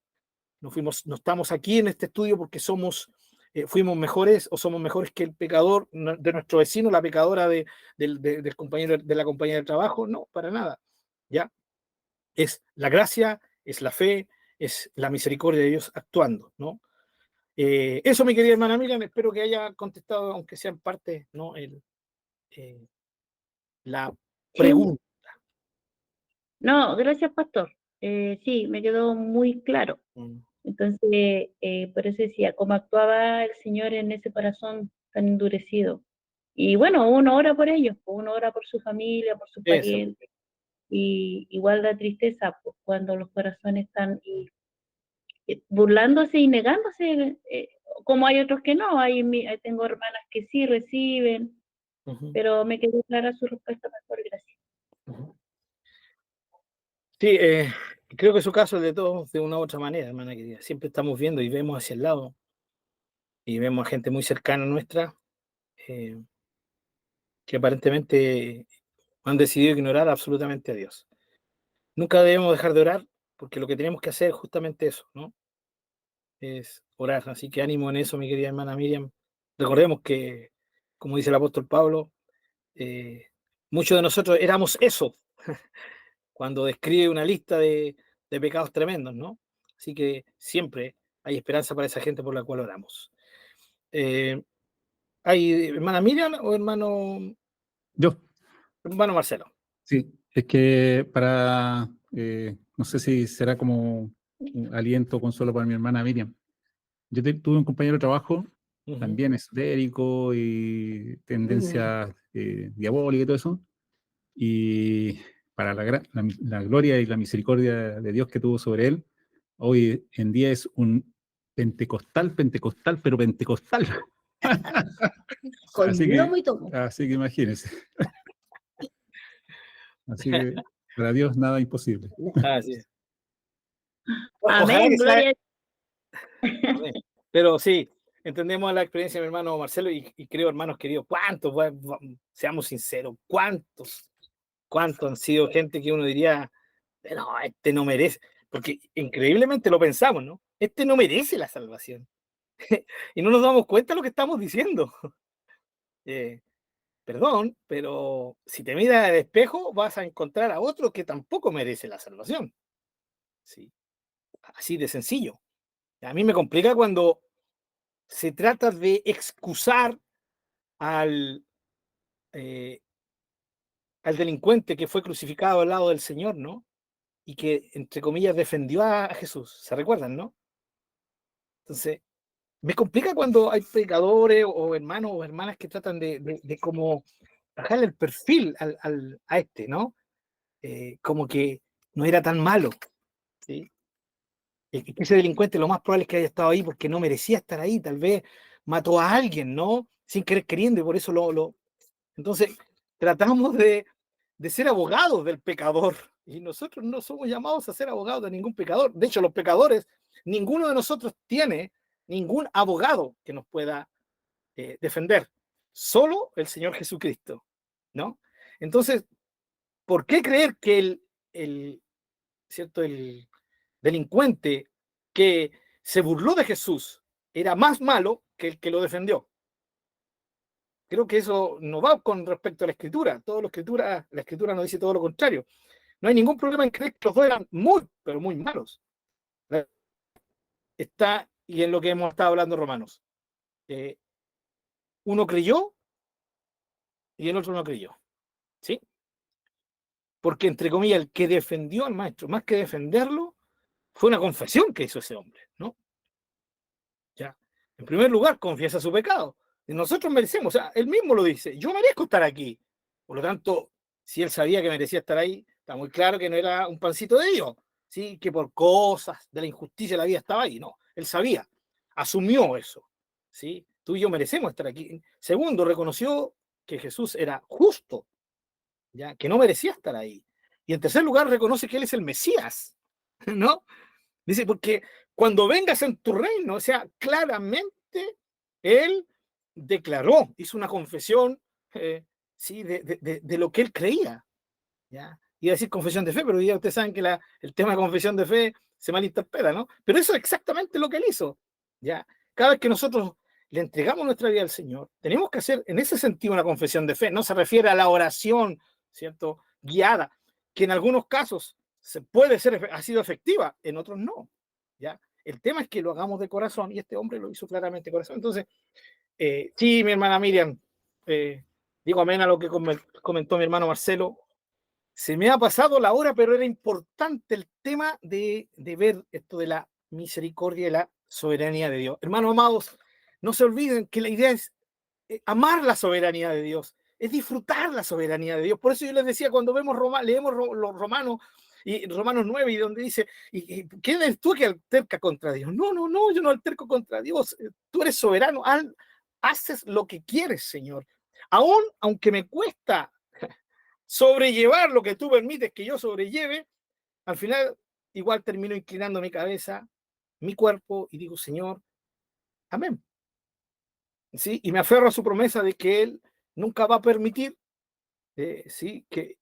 no estamos aquí en este estudio porque fuimos mejores o somos mejores que el pecador de nuestro vecino, la pecadora del compañero de la compañía de trabajo, no, para nada. ¿Ya? Es la gracia, es la fe, es la misericordia de Dios actuando, ¿no? Eso, mi querida hermana Miriam, espero que haya contestado, aunque sea en parte, ¿no? La pregunta. No, gracias, pastor. Sí, me quedó muy claro. Entonces, por eso decía, cómo actuaba el Señor en ese corazón tan endurecido. Y bueno, uno ora por ellos, uno ora por su familia, por sus Eso. parientes. Y igual da tristeza pues, cuando los corazones están burlándose y negándose, como hay otros que no. Tengo hermanas que sí reciben, pero me quedó clara su respuesta, pastor, gracias. Sí, creo que su caso es de todos de una u otra manera, hermana querida. Siempre estamos viendo y vemos hacia el lado y vemos a gente muy cercana a nuestra que aparentemente han decidido ignorar absolutamente a Dios. Nunca debemos dejar de orar porque lo que tenemos que hacer es justamente eso, ¿no? Es orar. Así que ánimo en eso, mi querida hermana Miriam. Recordemos que, como dice el apóstol Pablo, muchos de nosotros éramos eso cuando describe una lista de pecados tremendos, ¿no? Así que siempre hay esperanza para esa gente por la cual oramos. ¿Hay hermana Miriam o hermano Yo, Marcelo? sí, es que no sé si será como un aliento, consuelo para mi hermana Miriam. Yo tuve un compañero de trabajo, también esotérico y tendencias diabólicas y todo eso, y para la gloria y la misericordia de Dios que tuvo sobre él, hoy en día es un pentecostal, pero pentecostal. Con Así lomo y todo. que imagínense. Así que para Dios nada imposible. Así es. Ojalá Amén, que sea, gloria. amén. Pero sí, entendemos la experiencia de mi hermano Marcelo y creo, hermanos queridos, ¿cuántos? Seamos sinceros, ¿cuántos han sido gente que uno diría, no, este no merece? Porque increíblemente lo pensamos, ¿no? Este no merece la salvación. Y no nos damos cuenta de lo que estamos diciendo. Perdón, pero si te miras al espejo vas a encontrar a otro que tampoco merece la salvación. Sí, así de sencillo. A mí me complica cuando se trata de excusar al, al delincuente que fue crucificado al lado del Señor, ¿no? Y que, entre comillas, defendió a Jesús. ¿Se recuerdan, no? Entonces, me complica cuando hay predicadores o hermanos o hermanas que tratan de como bajarle el perfil a este, ¿no? Como que no era tan malo, ¿sí? Que ese delincuente lo más probable es que haya estado ahí porque no merecía estar ahí, tal vez mató a alguien, ¿no? Sin querer queriendo y por eso Entonces, tratamos de ser abogados del pecador y nosotros no somos llamados a ser abogados de ningún pecador. De hecho, los pecadores, ninguno de nosotros tiene ningún abogado que nos pueda defender, solo el Señor Jesucristo, ¿no? Entonces, ¿por qué creer que ¿cierto? El delincuente que se burló de Jesús era más malo que el que lo defendió? Creo que eso no va con respecto a la Escritura. La Escritura nos dice todo lo contrario. No hay ningún problema en creer que los dos eran muy, pero muy malos. Está, y en lo que hemos estado hablando Romanos. Uno creyó y el otro no creyó. ¿Sí? Porque, entre comillas, el que defendió al maestro, más que defenderlo, fue una confesión que hizo ese hombre, ¿no? Ya. En primer lugar, confiesa su pecado. Y nosotros merecemos, o sea, él mismo lo dice, yo merezco estar aquí. Por lo tanto, si él sabía que merecía estar ahí, está muy claro que no era un pancito de Dios, ¿sí? Que por cosas de la injusticia de la vida estaba ahí. No, él sabía, asumió eso, ¿sí? Tú y yo merecemos estar aquí. Segundo, reconoció que Jesús era justo, ¿ya? Que no merecía estar ahí. Y en tercer lugar, reconoce que él es el Mesías, ¿no? Dice, porque cuando vengas en tu reino, o sea, claramente él declaró, hizo una confesión, sí, de lo que él creía, ¿ya? Iba a decir confesión de fe, pero ya ustedes saben que el tema de confesión de fe se malinterpreta, ¿no? Pero eso es exactamente lo que él hizo, ¿ya? Cada vez que nosotros le entregamos nuestra vida al Señor, tenemos que hacer en ese sentido una confesión de fe. No se refiere a la oración, ¿cierto? Guiada, que en algunos casos ha sido efectiva, en otros no, ¿ya? El tema es que lo hagamos de corazón y este hombre lo hizo claramente de corazón. Entonces, sí, mi hermana Miriam, digo amén a lo que comentó mi hermano Marcelo. Se me ha pasado la hora, pero era importante el tema de ver esto de la misericordia y la soberanía de Dios. Hermanos amados, no se olviden que la idea es amar la soberanía de Dios, es disfrutar la soberanía de Dios. Por eso yo les decía, cuando leemos los Romanos, y Romanos 9, y donde dice, ¿quién eres tú que alterca contra Dios? No, yo no alterco contra Dios. Tú eres soberano, haces lo que quieres, Señor. Aunque me cuesta sobrellevar lo que tú permites que yo sobrelleve, al final igual termino inclinando mi cabeza, mi cuerpo, y digo, Señor, amén. ¿Sí? Y me aferro a su promesa de que Él nunca va a permitir, ¿sí? Que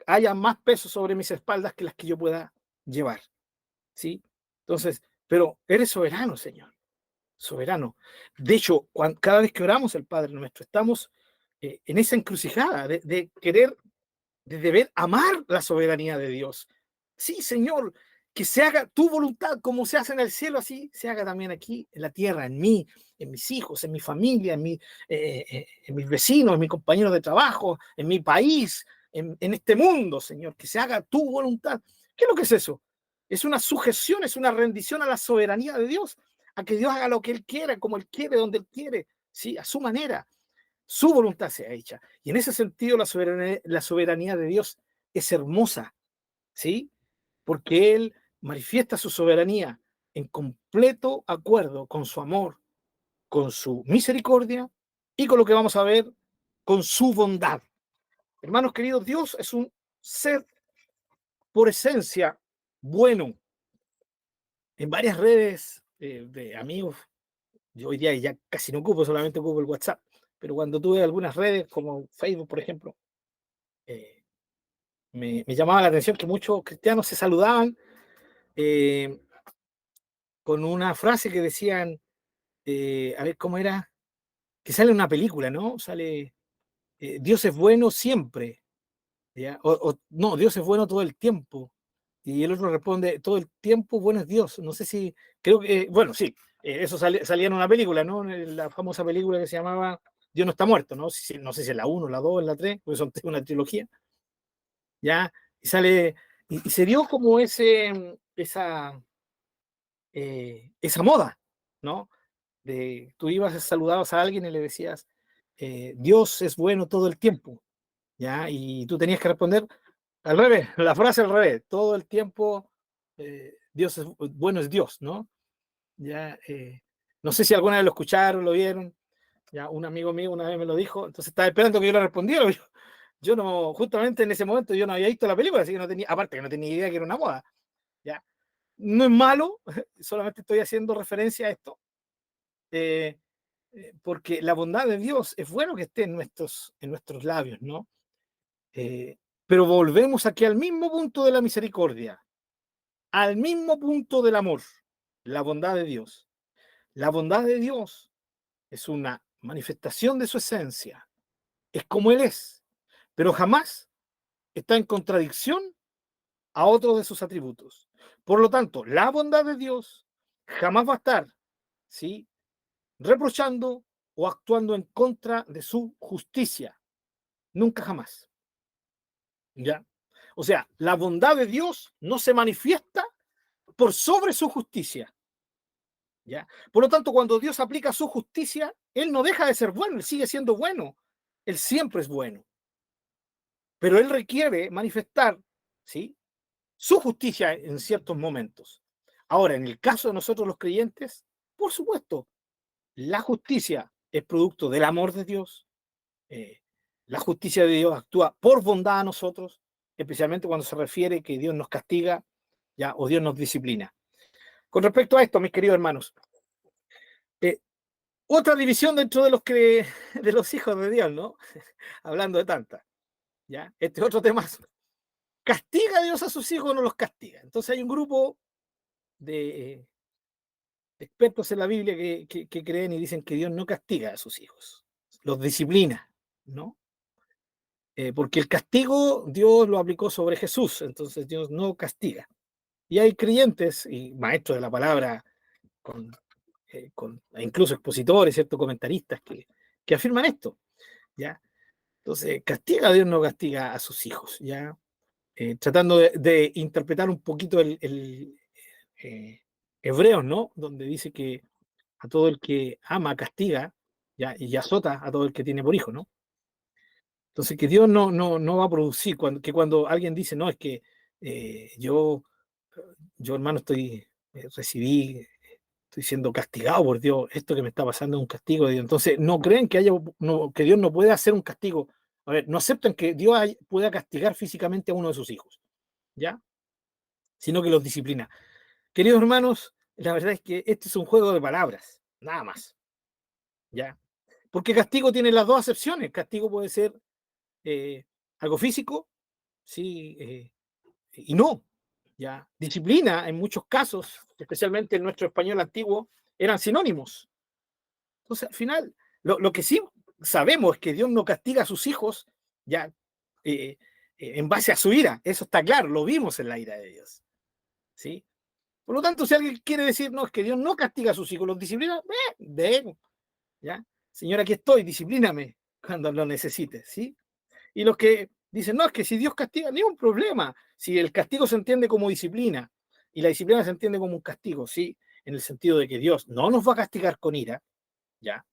haya más peso sobre mis espaldas que las que yo pueda llevar, ¿sí? Entonces, pero eres soberano, Señor, soberano. De hecho, cada vez que oramos el Padre Nuestro, estamos en esa encrucijada de querer, de deber amar la soberanía de Dios. Sí, Señor, que se haga tu voluntad como se hace en el cielo, así se haga también aquí en la tierra, en mí, en mis hijos, en mi familia, en mis vecinos, en mis compañeros de trabajo, en mi país, en este mundo, Señor, que se haga tu voluntad. ¿Qué es lo que es eso? Es una sujeción, es una rendición a la soberanía de Dios, a que Dios haga lo que Él quiera, como Él quiere, donde Él quiere, ¿sí? A su manera. su voluntad sea hecha. Y en ese sentido la soberanía de Dios es hermosa, ¿sí? Porque Él manifiesta su soberanía en completo acuerdo con su amor, con su misericordia y con lo que vamos a ver, con su bondad. Hermanos queridos, Dios es un ser por esencia bueno. En varias redes de amigos, yo hoy día ya casi no ocupo, solamente ocupo el WhatsApp, pero cuando tuve algunas redes como Facebook, por ejemplo, me llamaba la atención que muchos cristianos se saludaban con una frase que decían, a ver cómo era, que sale en una película, ¿no? Sale, Dios es bueno siempre, ¿ya? No, Dios es bueno todo el tiempo. Y el otro responde, todo el tiempo bueno es Dios. No sé si, creo que, bueno, sí, eso salía en una película, ¿no? En la famosa película que se llamaba Dios no está muerto, ¿no? No sé si es la 1, la 2, la 3, porque son una trilogía, ¿ya? Y sale, y se dio como esa moda, ¿no? Tú ibas, saludabas a alguien y le decías, Dios es bueno todo el tiempo, ¿ya? Y tú tenías que responder al revés, la frase al revés, todo el tiempo Dios es bueno, es Dios, ¿no? Ya, no sé si alguna vez lo escucharon, lo vieron, ya un amigo mío una vez me lo dijo, entonces estaba esperando que yo le respondiera, yo no, justamente en ese momento yo no había visto la película, así que no tenía, aparte que no tenía idea que era una moda, ¿ya? No es malo, solamente estoy haciendo referencia a esto, porque la bondad de Dios es bueno que esté en nuestros labios, ¿no? Pero volvemos aquí al mismo punto de la misericordia, al mismo punto del amor, la bondad de Dios. La bondad de Dios es una manifestación de su esencia, es como Él es, pero jamás está en contradicción a otro de sus atributos. Por lo tanto, la bondad de Dios jamás va a estar, ¿sí?, reprochando o actuando en contra de su justicia. Nunca jamás. ¿Ya? O sea, la bondad de Dios no se manifiesta por sobre su justicia. ¿Ya? Por lo tanto, cuando Dios aplica su justicia, Él no deja de ser bueno, Él sigue siendo bueno. Él siempre es bueno. Pero Él requiere manifestar, ¿sí?, su justicia en ciertos momentos. Ahora, en el caso de nosotros los creyentes, por supuesto, la justicia es producto del amor de Dios. La justicia de Dios actúa por bondad a nosotros, especialmente cuando se refiere que Dios nos castiga, ¿ya?, o Dios nos disciplina. Con respecto a esto, mis queridos hermanos, otra división dentro de de los hijos de Dios, ¿no? Hablando de tantas, ¿ya? Este es otro tema. ¿Castiga a Dios a sus hijos o no los castiga? Entonces hay un grupo de expertos en la Biblia que creen y dicen que Dios no castiga a sus hijos, los disciplina, ¿no? Porque el castigo Dios lo aplicó sobre Jesús, entonces Dios no castiga. Y hay creyentes y maestros de la palabra, incluso expositores, ¿cierto?, comentaristas que afirman esto, ¿ya? Entonces, ¿castiga a Dios no castiga a sus hijos? ¿Ya? Tratando de interpretar un poquito el Hebreos, ¿no? Donde dice que a todo el que ama castiga, ¿ya?, y azota a todo el que tiene por hijo, ¿no? Entonces, que Dios no va a producir, cuando alguien dice, no, es que yo, hermano, recibí, estoy siendo castigado por Dios, esto que me está pasando es un castigo de Dios. Entonces, no creen que que Dios no puede hacer un castigo. A ver, no aceptan que Dios pueda castigar físicamente a uno de sus hijos, ¿ya? Sino que los disciplina. Queridos hermanos, la verdad es que este es un juego de palabras, nada más, ¿ya? Porque castigo tiene las dos acepciones. Castigo puede ser algo físico, sí, y no, ¿ya? Disciplina, en muchos casos, especialmente en nuestro español antiguo, eran sinónimos. Entonces, al final, lo que sí sabemos es que Dios no castiga a sus hijos, ya, en base a su ira. Eso está claro, lo vimos en la ira de Dios, ¿sí? Por lo tanto, si alguien quiere decir, no, es que Dios no castiga a sus hijos, los disciplina, ¿ya? Señor, aquí estoy, disciplíname cuando lo necesites, ¿sí? Y los que dicen, no, es que si Dios castiga, ni un problema. Si el castigo se entiende como disciplina y la disciplina se entiende como un castigo, ¿sí?, en el sentido de que Dios no nos va a castigar con ira, ¿ya?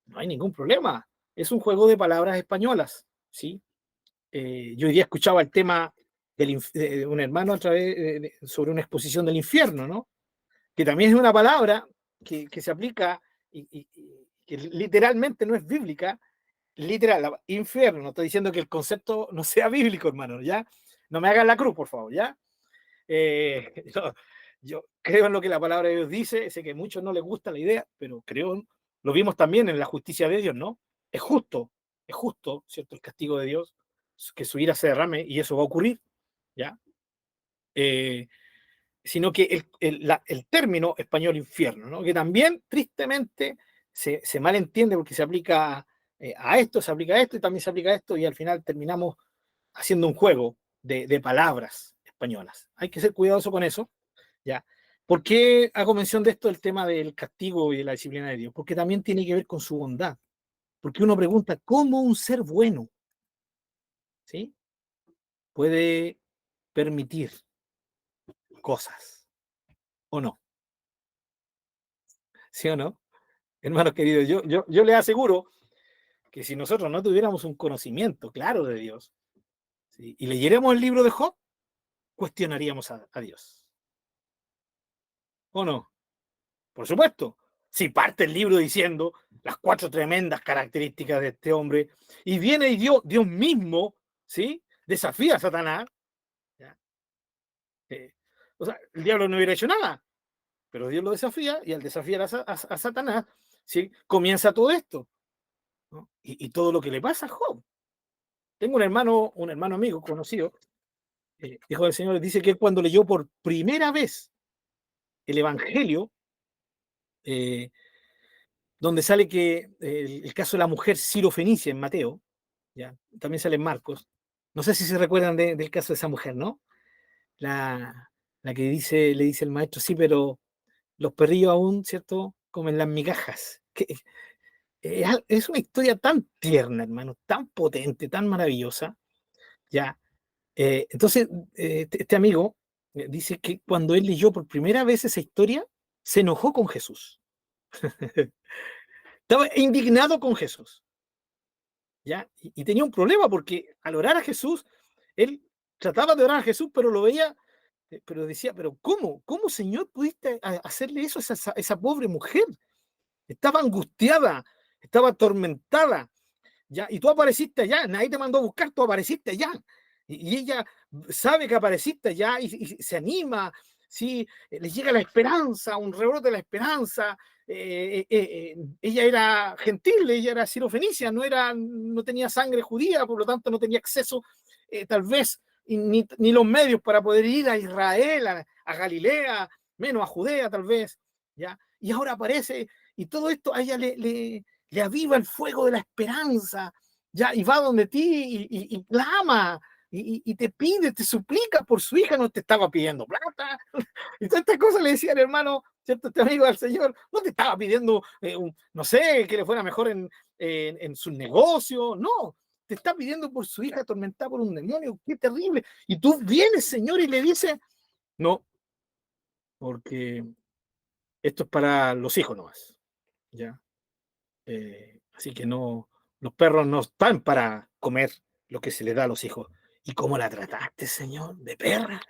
No hay ningún problema. es un juego de palabras españolas, ¿sí? Yo hoy día escuchaba el tema de un hermano a través sobre una exposición del infierno, ¿no? Que también es una palabra que se aplica y que literalmente no es bíblica, literal, infierno. No estoy diciendo que el concepto no sea bíblico, hermano, ¿ya? No me hagan la cruz, por favor, ¿ya? Yo creo en lo que la palabra de Dios dice, sé que a muchos no les gusta la idea, pero creo, lo vimos también en la justicia de Dios, ¿no? Es justo, ¿cierto? El castigo de Dios, que su ira se derrame y eso va a ocurrir, ¿ya? Sino que el término español infierno, ¿no? Que también tristemente se malentiende porque se aplica a esto, se aplica a esto y también se aplica a esto y al final terminamos haciendo un juego de palabras españolas. Hay que ser cuidadoso con eso, ¿ya? ¿Por qué hago mención de esto el tema del castigo y de la disciplina de Dios? Porque también tiene que ver con su bondad. Porque uno pregunta, ¿cómo un ser bueno, ¿sí? puede permitir cosas o no? ¿Sí o no? Hermanos queridos, yo les aseguro que si nosotros no tuviéramos un conocimiento claro de Dios, ¿sí? y leyéramos el libro de Job, cuestionaríamos a Dios. ¿O no? Por supuesto. Si parte el libro diciendo las 4 tremendas características de este hombre, y viene y Dios mismo, ¿sí? desafía a Satanás, ¿ya? O sea, el diablo no hubiera hecho nada, pero Dios lo desafía, y al desafiar a Satanás, ¿sí? comienza todo esto, ¿no? Y todo lo que le pasa a Job. Tengo un hermano amigo conocido, hijo del Señor, dice que cuando leyó por primera vez el Evangelio, donde sale que el caso de la mujer sirofenicia en Mateo, ¿ya? También sale en Marcos. No sé si se recuerdan del caso de esa mujer, ¿no? La que le dice el maestro, sí, pero los perrillos aún, ¿cierto? Comen las migajas. Es una historia tan tierna, hermano, tan potente, tan maravillosa, ¿ya? Entonces, este amigo dice que cuando él leyó por primera vez esa historia, se enojó con Jesús. Estaba indignado con Jesús, ¿ya? Y tenía un problema porque al orar a Jesús, él trataba de orar a Jesús, pero lo veía, pero decía, pero ¿cómo, Señor, pudiste hacerle eso a esa pobre mujer? Estaba angustiada, estaba atormentada, ¿ya? Y tú apareciste allá, nadie te mandó a buscar, tú apareciste allá. Y ella sabe que apareciste allá y se anima, ¿sí? Le llega la esperanza, un rebrote de la esperanza. Ella era gentil, ella era sirofenicia, no tenía sangre judía, por lo tanto no tenía acceso tal vez ni los medios para poder ir a Israel, a Galilea, menos a Judea tal vez, ¿ya? Y ahora aparece y todo esto a ella le aviva el fuego de la esperanza, ¿ya? Y va donde ti y clama, y te pide, te suplica por su hija, no te estaba pidiendo plata. Y todas estas cosas le decía el hermano, ¿cierto? Este amigo del Señor, no te estaba pidiendo, no sé, que le fuera mejor en su negocio, no. Te está pidiendo por su hija atormentada por un demonio, qué terrible. Y tú vienes, Señor, y le dices, no, porque esto es para los hijos nomás, ¿ya? Así que no, los perros no están para comer lo que se le da a los hijos. ¿Y cómo la trataste, Señor? De perra,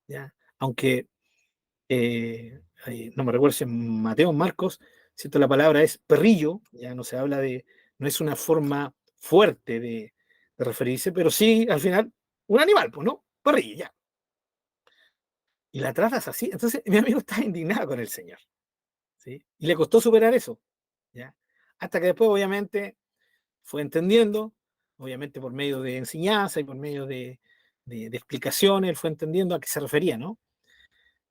¿ya? Aunque no me recuerdo si en Mateo o Marcos, ¿cierto? La palabra es perrillo, ya no se habla no es una forma fuerte de referirse, pero sí, al final, un animal, pues, ¿no? Perrillo, ya. Y la tratas así. Entonces, mi amigo está indignado con el Señor, ¿sí? Y le costó superar eso, ¿ya? Hasta que después, obviamente, fue entendiendo, obviamente por medio de enseñanza y por medio de explicaciones, él fue entendiendo a qué se refería, ¿no?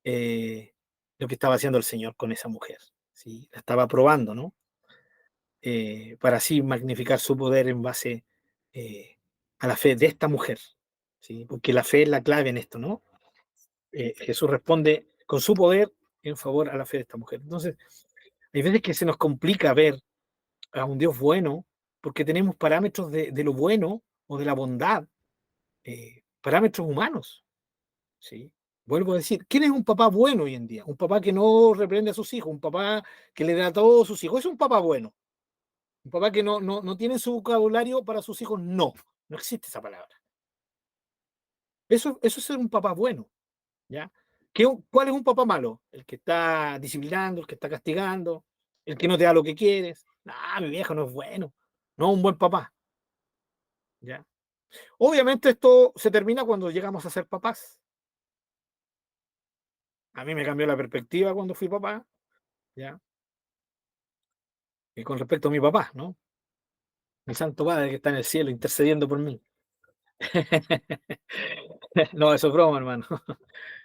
Lo que estaba haciendo el Señor con esa mujer, ¿sí? La estaba probando, ¿no? Para así magnificar su poder en base a la fe de esta mujer, ¿sí? Porque la fe es la clave en esto, ¿no? Jesús responde con su poder en favor a la fe de esta mujer. Entonces, hay veces que se nos complica ver a un Dios bueno porque tenemos parámetros de lo bueno o de la bondad, parámetros humanos, ¿sí? Vuelvo a decir, ¿quién es un papá bueno hoy en día? Un papá que no reprende a sus hijos, un papá que le da a todos sus hijos, es un papá bueno, Un papá que no tiene su vocabulario para sus hijos, no existe esa palabra. Eso es ser un papá bueno, ¿ya? ¿Cuál es un papá malo? El que está disciplinando, el que está castigando, el que no te da lo que quieres. Mi viejo no es bueno, no es un buen papá, ¿ya? Obviamente esto se termina cuando llegamos a ser papás. A mí me cambió la perspectiva cuando fui papá, ¿ya? Y con respecto a mi papá, ¿no? Mi santo padre que está en el cielo intercediendo por mí. No, eso es broma, hermano.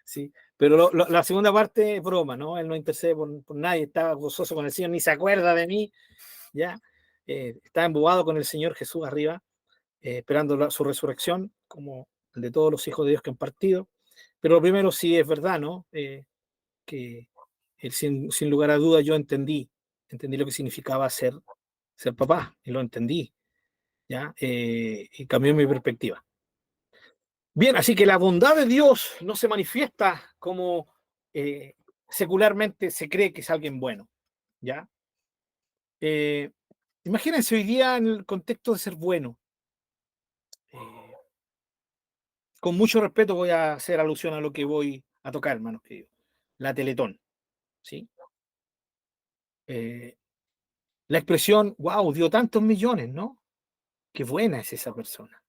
Sí, pero la segunda parte es broma, ¿no? Él no intercede por nadie, está gozoso con el Señor, ni se acuerda de mí, ¿ya? Está embobado con el Señor Jesús arriba, esperando su resurrección, como el de todos los hijos de Dios que han partido. Pero lo primero sí es verdad, ¿no? Que sin lugar a dudas yo entendí lo que significaba ser papá, y lo entendí, ¿ya? Y cambió mi perspectiva. Bien, así que la bondad de Dios no se manifiesta como secularmente se cree que es alguien bueno, ¿ya? Imagínense hoy día en el contexto de ser bueno. Con mucho respeto voy a hacer alusión a lo que voy a tocar, hermanos queridos. La Teletón, ¿sí? La expresión, wow, dio tantos millones, ¿no? Qué buena es esa persona.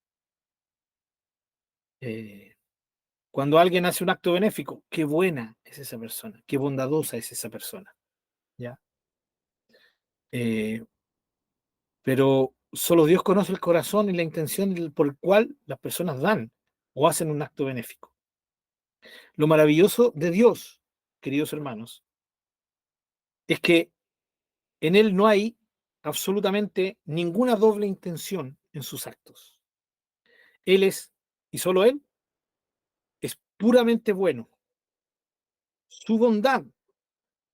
Cuando alguien hace un acto benéfico, qué buena es esa persona, qué bondadosa es esa persona, ¿ya? Pero solo Dios conoce el corazón y la intención por el cual las personas dan o hacen un acto benéfico. Lo maravilloso de Dios, queridos hermanos, es que en Él no hay absolutamente ninguna doble intención en sus actos. Él es, y solo Él, es puramente bueno. Su bondad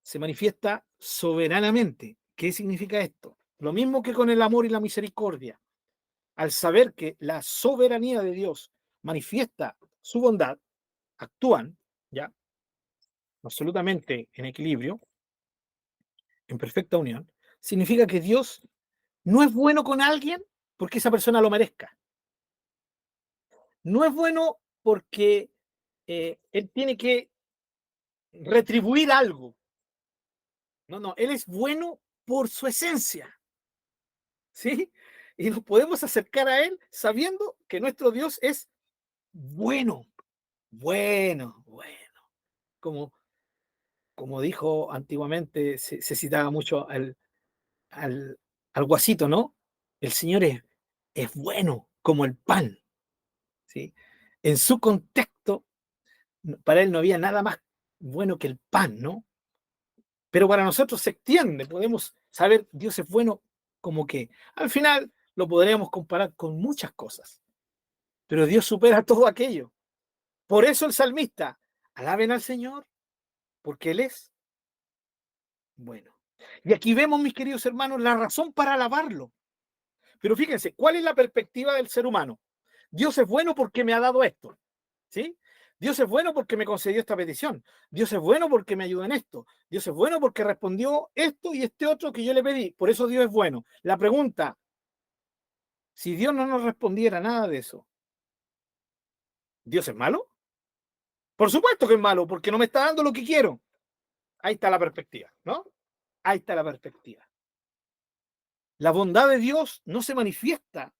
se manifiesta soberanamente. ¿Qué significa esto? Lo mismo que con el amor y la misericordia. Al saber que la soberanía de Dios manifiesta su bondad, actúan ya absolutamente en equilibrio, en perfecta unión, significa que Dios no es bueno con alguien porque esa persona lo merezca. No es bueno porque él tiene que retribuir algo. No, él es bueno por su esencia. ¿Sí? Y nos podemos acercar a él sabiendo que nuestro Dios es bueno, bueno. Como dijo antiguamente, se citaba mucho al guasito, ¿no? El Señor es bueno como el pan, ¿sí? En su contexto, para él no había nada más bueno que el pan, ¿no? Pero para nosotros se extiende, podemos saber Dios es bueno como que al final lo podríamos comparar con muchas cosas, pero Dios supera todo aquello. Por eso el salmista, alaben al Señor, porque Él es bueno. Y aquí vemos, mis queridos hermanos, la razón para alabarlo. Pero fíjense, ¿cuál es la perspectiva del ser humano? Dios es bueno porque me ha dado esto, ¿sí? Dios es bueno porque me concedió esta petición. Dios es bueno porque me ayudó en esto. Dios es bueno porque respondió esto y este otro que yo le pedí. Por eso Dios es bueno. La pregunta, si Dios no nos respondiera nada de eso, ¿Dios es malo? Por supuesto que es malo, porque no me está dando lo que quiero. Ahí está la perspectiva, ¿no? Ahí está la perspectiva. La bondad de Dios no se manifiesta,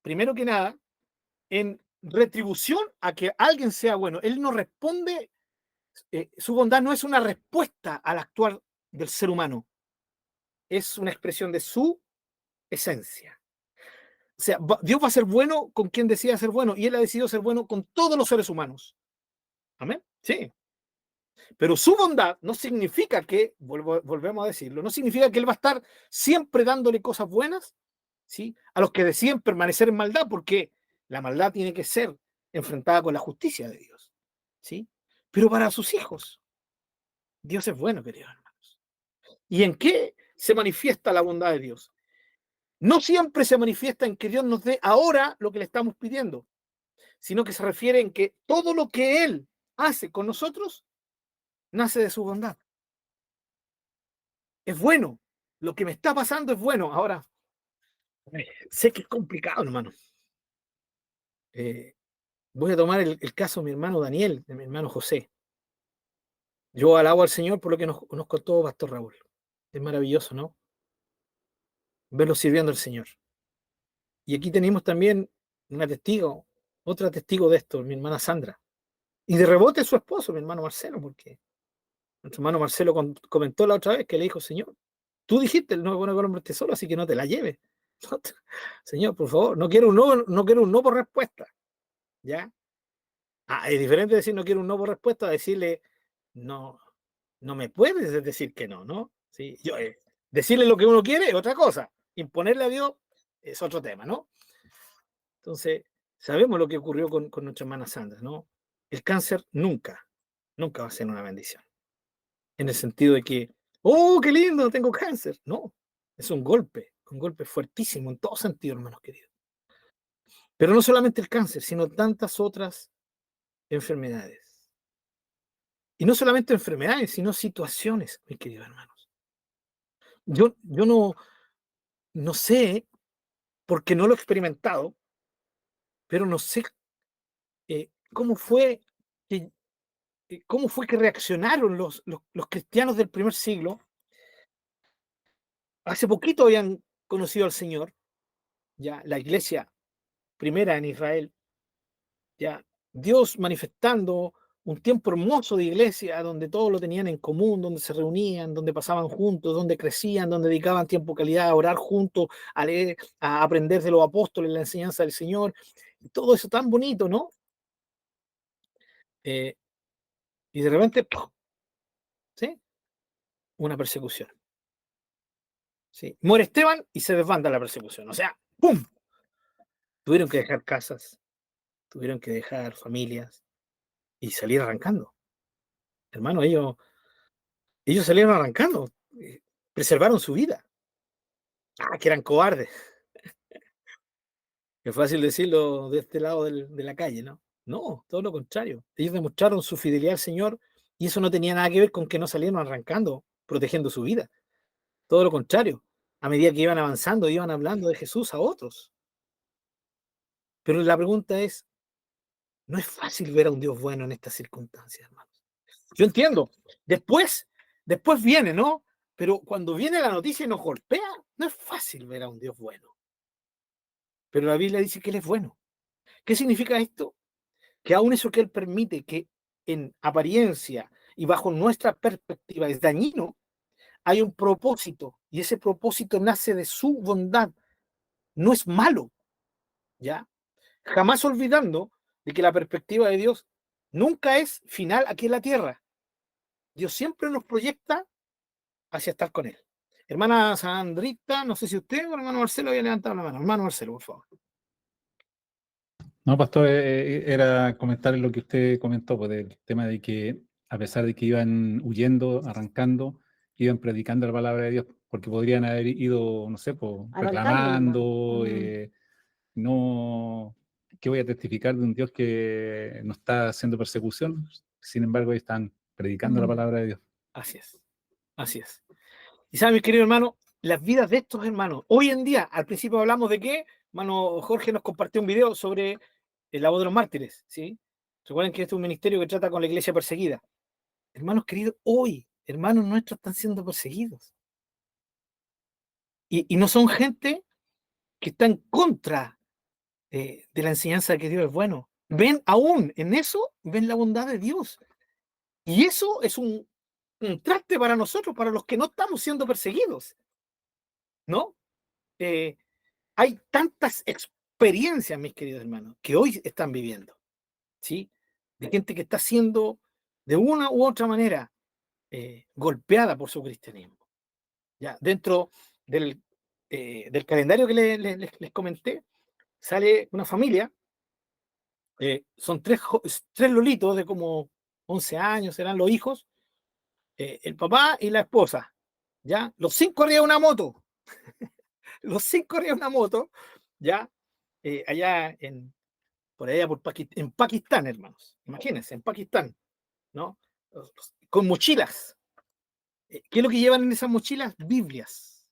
primero que nada, en retribución a que alguien sea bueno. Él no responde, su bondad no es una respuesta al actuar del ser humano, es una expresión de su esencia. O sea, Dios va a ser bueno con quien decida ser bueno, y Él ha decidido ser bueno con todos los seres humanos. ¿Amén? Sí. Pero su bondad no significa que, volvemos a decirlo, no significa que Él va a estar siempre dándole cosas buenas, ¿sí?, a los que deciden permanecer en maldad, porque la maldad tiene que ser enfrentada con la justicia de Dios, ¿sí? Pero para sus hijos, Dios es bueno, queridos hermanos. ¿Y en qué se manifiesta la bondad de Dios? No siempre se manifiesta en que Dios nos dé ahora lo que le estamos pidiendo, sino que se refiere en que todo lo que Él hace con nosotros nace de su bondad. Es bueno. Lo que me está pasando es bueno. Ahora, Sé que es complicado, hermano. Voy a tomar el caso de mi hermano Daniel, de mi hermano José. Yo alabo al Señor por lo que nos contó Pastor Raúl. Es maravilloso, ¿no? Verlo sirviendo al Señor. Y aquí tenemos también una testigo, otra testigo de esto, mi hermana Sandra. Y de rebote su esposo, mi hermano Marcelo, porque nuestro hermano Marcelo comentó la otra vez que le dijo, Señor, tú dijiste, no es bueno que el hombre esté solo, así que no te la lleves. Señor, por favor, no quiero un no por respuesta. ¿Ya? Es diferente decir no quiero un no por respuesta a decirle no, no me puedes decir que no, ¿no? ¿Sí? Decirle lo que uno quiere es otra cosa. Imponerle a Dios es otro tema, ¿no? Entonces, sabemos lo que ocurrió con nuestra hermana Sandra, ¿no? El cáncer nunca va a ser una bendición. En el sentido de que, oh, qué lindo, tengo cáncer. No, es un golpe fuertísimo en todo sentido, hermanos queridos. Pero no solamente el cáncer, sino tantas otras enfermedades. Y no solamente enfermedades, sino situaciones, mis queridos hermanos. Yo no sé, porque no lo he experimentado, pero no sé cómo fue que reaccionaron los cristianos del primer siglo. Hace poquito habían conocido al Señor, ya la iglesia primera en Israel, ya Dios manifestando un tiempo hermoso de iglesia donde todos lo tenían en común, donde se reunían, donde pasaban juntos, donde crecían, donde dedicaban tiempo de calidad a orar juntos, a leer, a aprender de los apóstoles la enseñanza del Señor, y todo eso tan bonito, ¿no? Y de repente, ¡pum! ¿Sí? Una persecución. ¿Sí? Muere Esteban y se desbanda la persecución. O sea, ¡pum! Tuvieron que dejar casas, tuvieron que dejar familias y salir arrancando. Hermano, ellos salieron arrancando, preservaron su vida. Que eran cobardes. Es fácil decirlo de este lado de la calle, ¿no? No, todo lo contrario. Ellos demostraron su fidelidad al Señor y eso no tenía nada que ver con que no salieron arrancando, protegiendo su vida. Todo lo contrario. A medida que iban avanzando, iban hablando de Jesús a otros. Pero la pregunta es, no es fácil ver a un Dios bueno en estas circunstancias, hermanos. Yo entiendo. Después viene, ¿no? Pero cuando viene la noticia y nos golpea, no es fácil ver a un Dios bueno. Pero la Biblia dice que Él es bueno. ¿Qué significa esto? Que aún eso que Él permite que en apariencia y bajo nuestra perspectiva es dañino, hay un propósito y ese propósito nace de su bondad. No es malo, ¿ya? Jamás olvidando de que la perspectiva de Dios nunca es final aquí en la tierra. Dios siempre nos proyecta hacia estar con Él. Hermana Sandrita, no sé si usted o hermano Marcelo había levantado la mano. Hermano Marcelo, por favor. No, pastor, era comentar lo que usted comentó, pues, del tema de que a pesar de que iban huyendo, arrancando, iban predicando la palabra de Dios, porque podrían haber ido, no sé, pues, reclamando, no, que voy a testificar de un Dios que no está haciendo persecución, sin embargo, ahí están predicando la palabra de Dios. Así es, así es. Y saben, mis queridos hermanos, las vidas de estos hermanos, hoy en día, al principio hablamos de que, hermano Jorge nos compartió un video sobre la voz de los mártires, ¿sí? Recuerden que este es un ministerio que trata con la iglesia perseguida. Hermanos queridos, hoy, hermanos nuestros están siendo perseguidos. Y no son gente que está en contra de la enseñanza de que Dios es bueno. Ven aún en eso, ven la bondad de Dios. Y eso es un traste para nosotros, para los que no estamos siendo perseguidos, ¿no? Hay tantas experiencias, mis queridos hermanos, que hoy están viviendo, ¿sí? De gente que está siendo de una u otra manera golpeada por su cristianismo. Ya, dentro del calendario que les comenté, sale una familia, son tres lolitos de como 11 años, serán los hijos, el papá y la esposa, ¿ya? Los 5 arriba de una moto, los 5 arriba de una moto, ¿ya? Allá por allá en Pakistán, hermanos, imagínense, en Pakistán, ¿no? Con mochilas. ¿Qué es lo que llevan en esas mochilas? Biblias,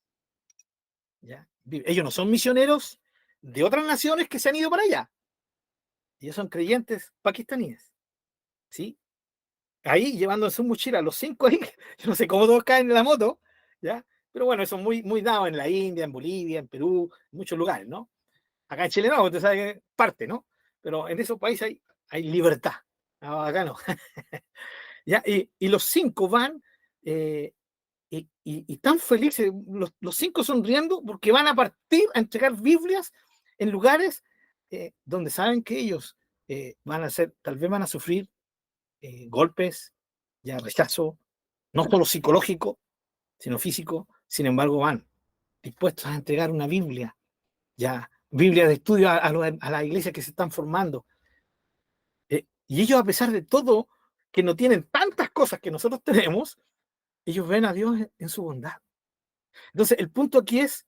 ¿ya? Ellos no son misioneros de otras naciones que se han ido para allá. Ellos son creyentes pakistaníes, ¿sí? Ahí llevando en su mochila los 5 ahí, yo no sé cómo todos caen en la moto, ¿ya? Pero bueno, eso es muy dado en la India, en Bolivia, en Perú, en muchos lugares, ¿no? Acá en Chile no, usted sabe que parte, ¿no? Pero en esos países hay libertad. Acá no. ¿Ya? Y los 5 van y tan felices, los 5 sonriendo porque van a partir a entregar Biblias en lugares donde saben que ellos tal vez van a sufrir golpes, ya rechazo, no solo psicológico, sino físico. Sin embargo, van dispuestos a entregar una Biblia, ya Biblia de estudio a las iglesias que se están formando. Y ellos, a pesar de todo, que no tienen tantas cosas que nosotros tenemos, ellos ven a Dios en su bondad. Entonces, el punto aquí es,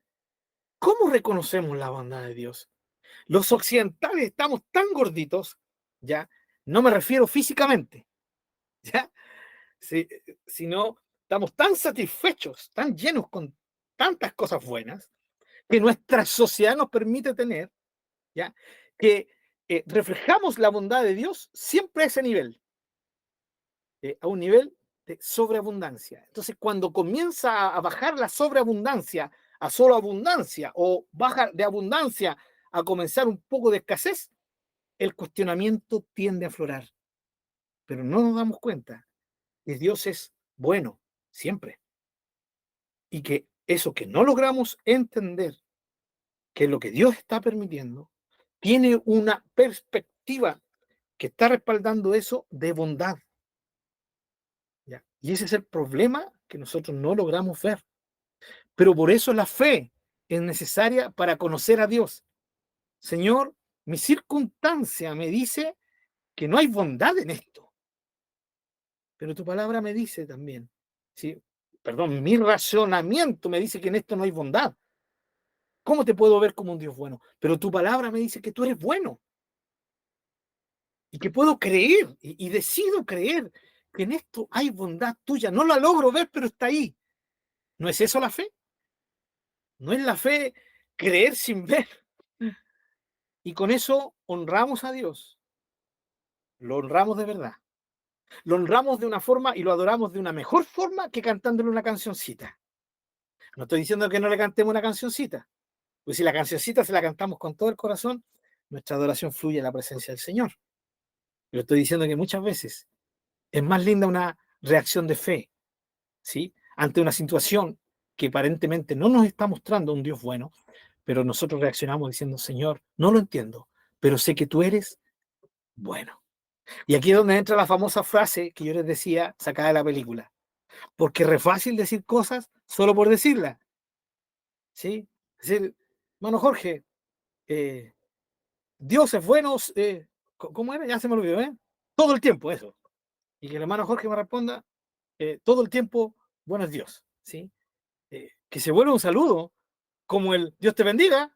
¿cómo reconocemos la bondad de Dios? Los occidentales estamos tan gorditos, ¿ya? No me refiero físicamente, ¿ya? Sino estamos tan satisfechos, tan llenos con tantas cosas buenas, que nuestra sociedad nos permite tener, ¿ya? Que reflejamos la bondad de Dios siempre a ese nivel, a un nivel de sobreabundancia. Entonces, cuando comienza a bajar la sobreabundancia a solo abundancia o baja de abundancia a comenzar un poco de escasez, el cuestionamiento tiende a aflorar. Pero no nos damos cuenta que Dios es bueno siempre y que eso que no logramos entender, que es lo que Dios está permitiendo, tiene una perspectiva que está respaldando eso de bondad. ¿Ya? Y ese es el problema que nosotros no logramos ver. Pero por eso la fe es necesaria para conocer a Dios. Señor, mi circunstancia me dice que no hay bondad en esto. Pero tu palabra me dice también, ¿sí? Perdón, mi razonamiento me dice que en esto no hay bondad. ¿Cómo te puedo ver como un Dios bueno? Pero tu palabra me dice que tú eres bueno y que puedo creer y decido creer que en esto hay bondad tuya. No la logro ver, pero está ahí. ¿No es eso la fe? ¿No es la fe creer sin ver? Y con eso honramos a Dios. Lo honramos de verdad. Lo honramos de una forma y lo adoramos de una mejor forma que cantándole una cancioncita. No estoy diciendo que no le cantemos una cancioncita, pues si la cancioncita se la cantamos con todo el corazón, nuestra adoración fluye en la presencia del Señor. Yo estoy diciendo que muchas veces es más linda una reacción de fe, ¿sí? Ante una situación que aparentemente no nos está mostrando un Dios bueno, pero nosotros reaccionamos diciendo, Señor, no lo entiendo, pero sé que tú eres bueno. Y aquí es donde entra la famosa frase que yo les decía, sacada de la película. Porque es re fácil decir cosas solo por decirlas, ¿sí? Es decir, hermano Jorge, Dios es bueno, ¿cómo era? Ya se me olvidó, ¿eh? Todo el tiempo, eso. Y que el hermano Jorge me responda, todo el tiempo, bueno es Dios, ¿sí? Que se vuelva un saludo, como el Dios te bendiga,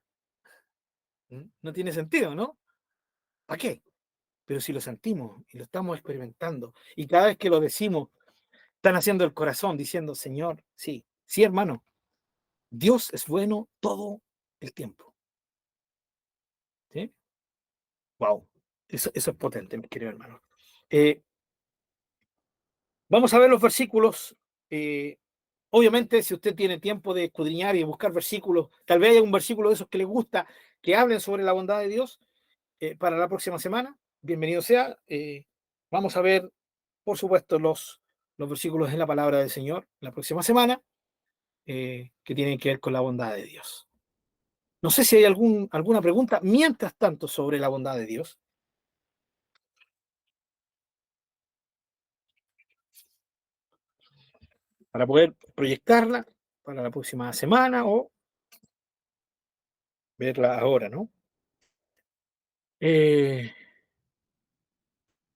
no tiene sentido, ¿no? ¿Para qué? Pero si lo sentimos y lo estamos experimentando, y cada vez que lo decimos, están haciendo el corazón, diciendo, Señor, sí, sí, hermano, Dios es bueno todo el tiempo. ¿Sí? Wow, eso es potente, mi querido hermano. Vamos a ver los versículos. Obviamente, si usted tiene tiempo de escudriñar y buscar versículos, tal vez haya un versículo de esos que le gusta, que hablen sobre la bondad de Dios para la próxima semana. Bienvenido sea. Vamos a ver, por supuesto, los versículos en la palabra del Señor la próxima semana, que tienen que ver con la bondad de Dios. No sé si hay alguna pregunta, mientras tanto, sobre la bondad de Dios. Para poder proyectarla para la próxima semana o verla ahora, ¿no?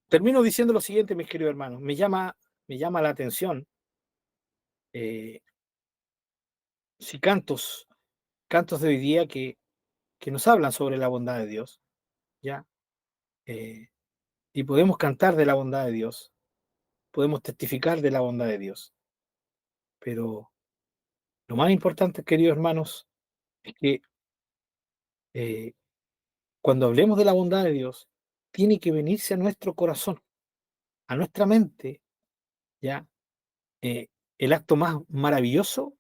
Termino diciendo lo siguiente, mis queridos hermanos. Me llama la atención si cantos de hoy día que nos hablan sobre la bondad de Dios, ¿ya? Y podemos cantar de la bondad de Dios, podemos testificar de la bondad de Dios, pero lo más importante, queridos hermanos, es que cuando hablemos de la bondad de Dios, tiene que venirse a nuestro corazón, a nuestra mente, ¿ya? El acto más maravilloso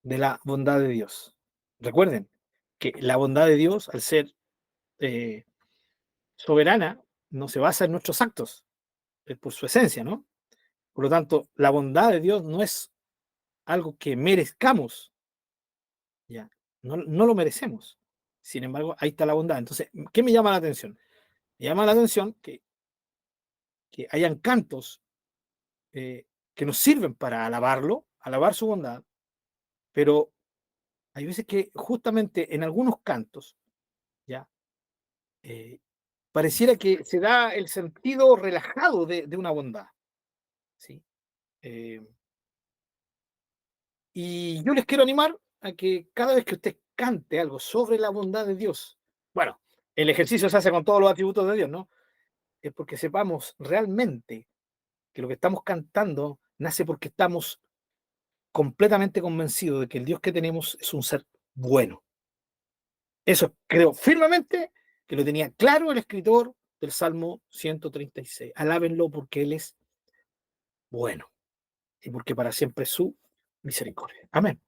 de la bondad de Dios. Recuerden que la bondad de Dios, al ser soberana, no se basa en nuestros actos, es por su esencia, ¿no? Por lo tanto, la bondad de Dios no es algo que merezcamos, ¿ya? No lo merecemos. Sin embargo, ahí está la bondad. Entonces, ¿qué me llama la atención? Me llama la atención que hayan cantos que nos sirven para alabarlo, alabar su bondad, pero hay veces que justamente en algunos cantos, ¿ya? Pareciera que se da el sentido relajado de una bondad, ¿sí? Eh, y yo les quiero animar a que cada vez que usted cante algo sobre la bondad de Dios, bueno, el ejercicio se hace con todos los atributos de Dios, ¿no? Es porque sepamos realmente que lo que estamos cantando nace porque estamos completamente convencidos de que el Dios que tenemos es un ser bueno. Eso creo firmemente que lo tenía claro el escritor del Salmo 136. Alábenlo porque Él es bueno y porque para siempre es su misericordia. Amén.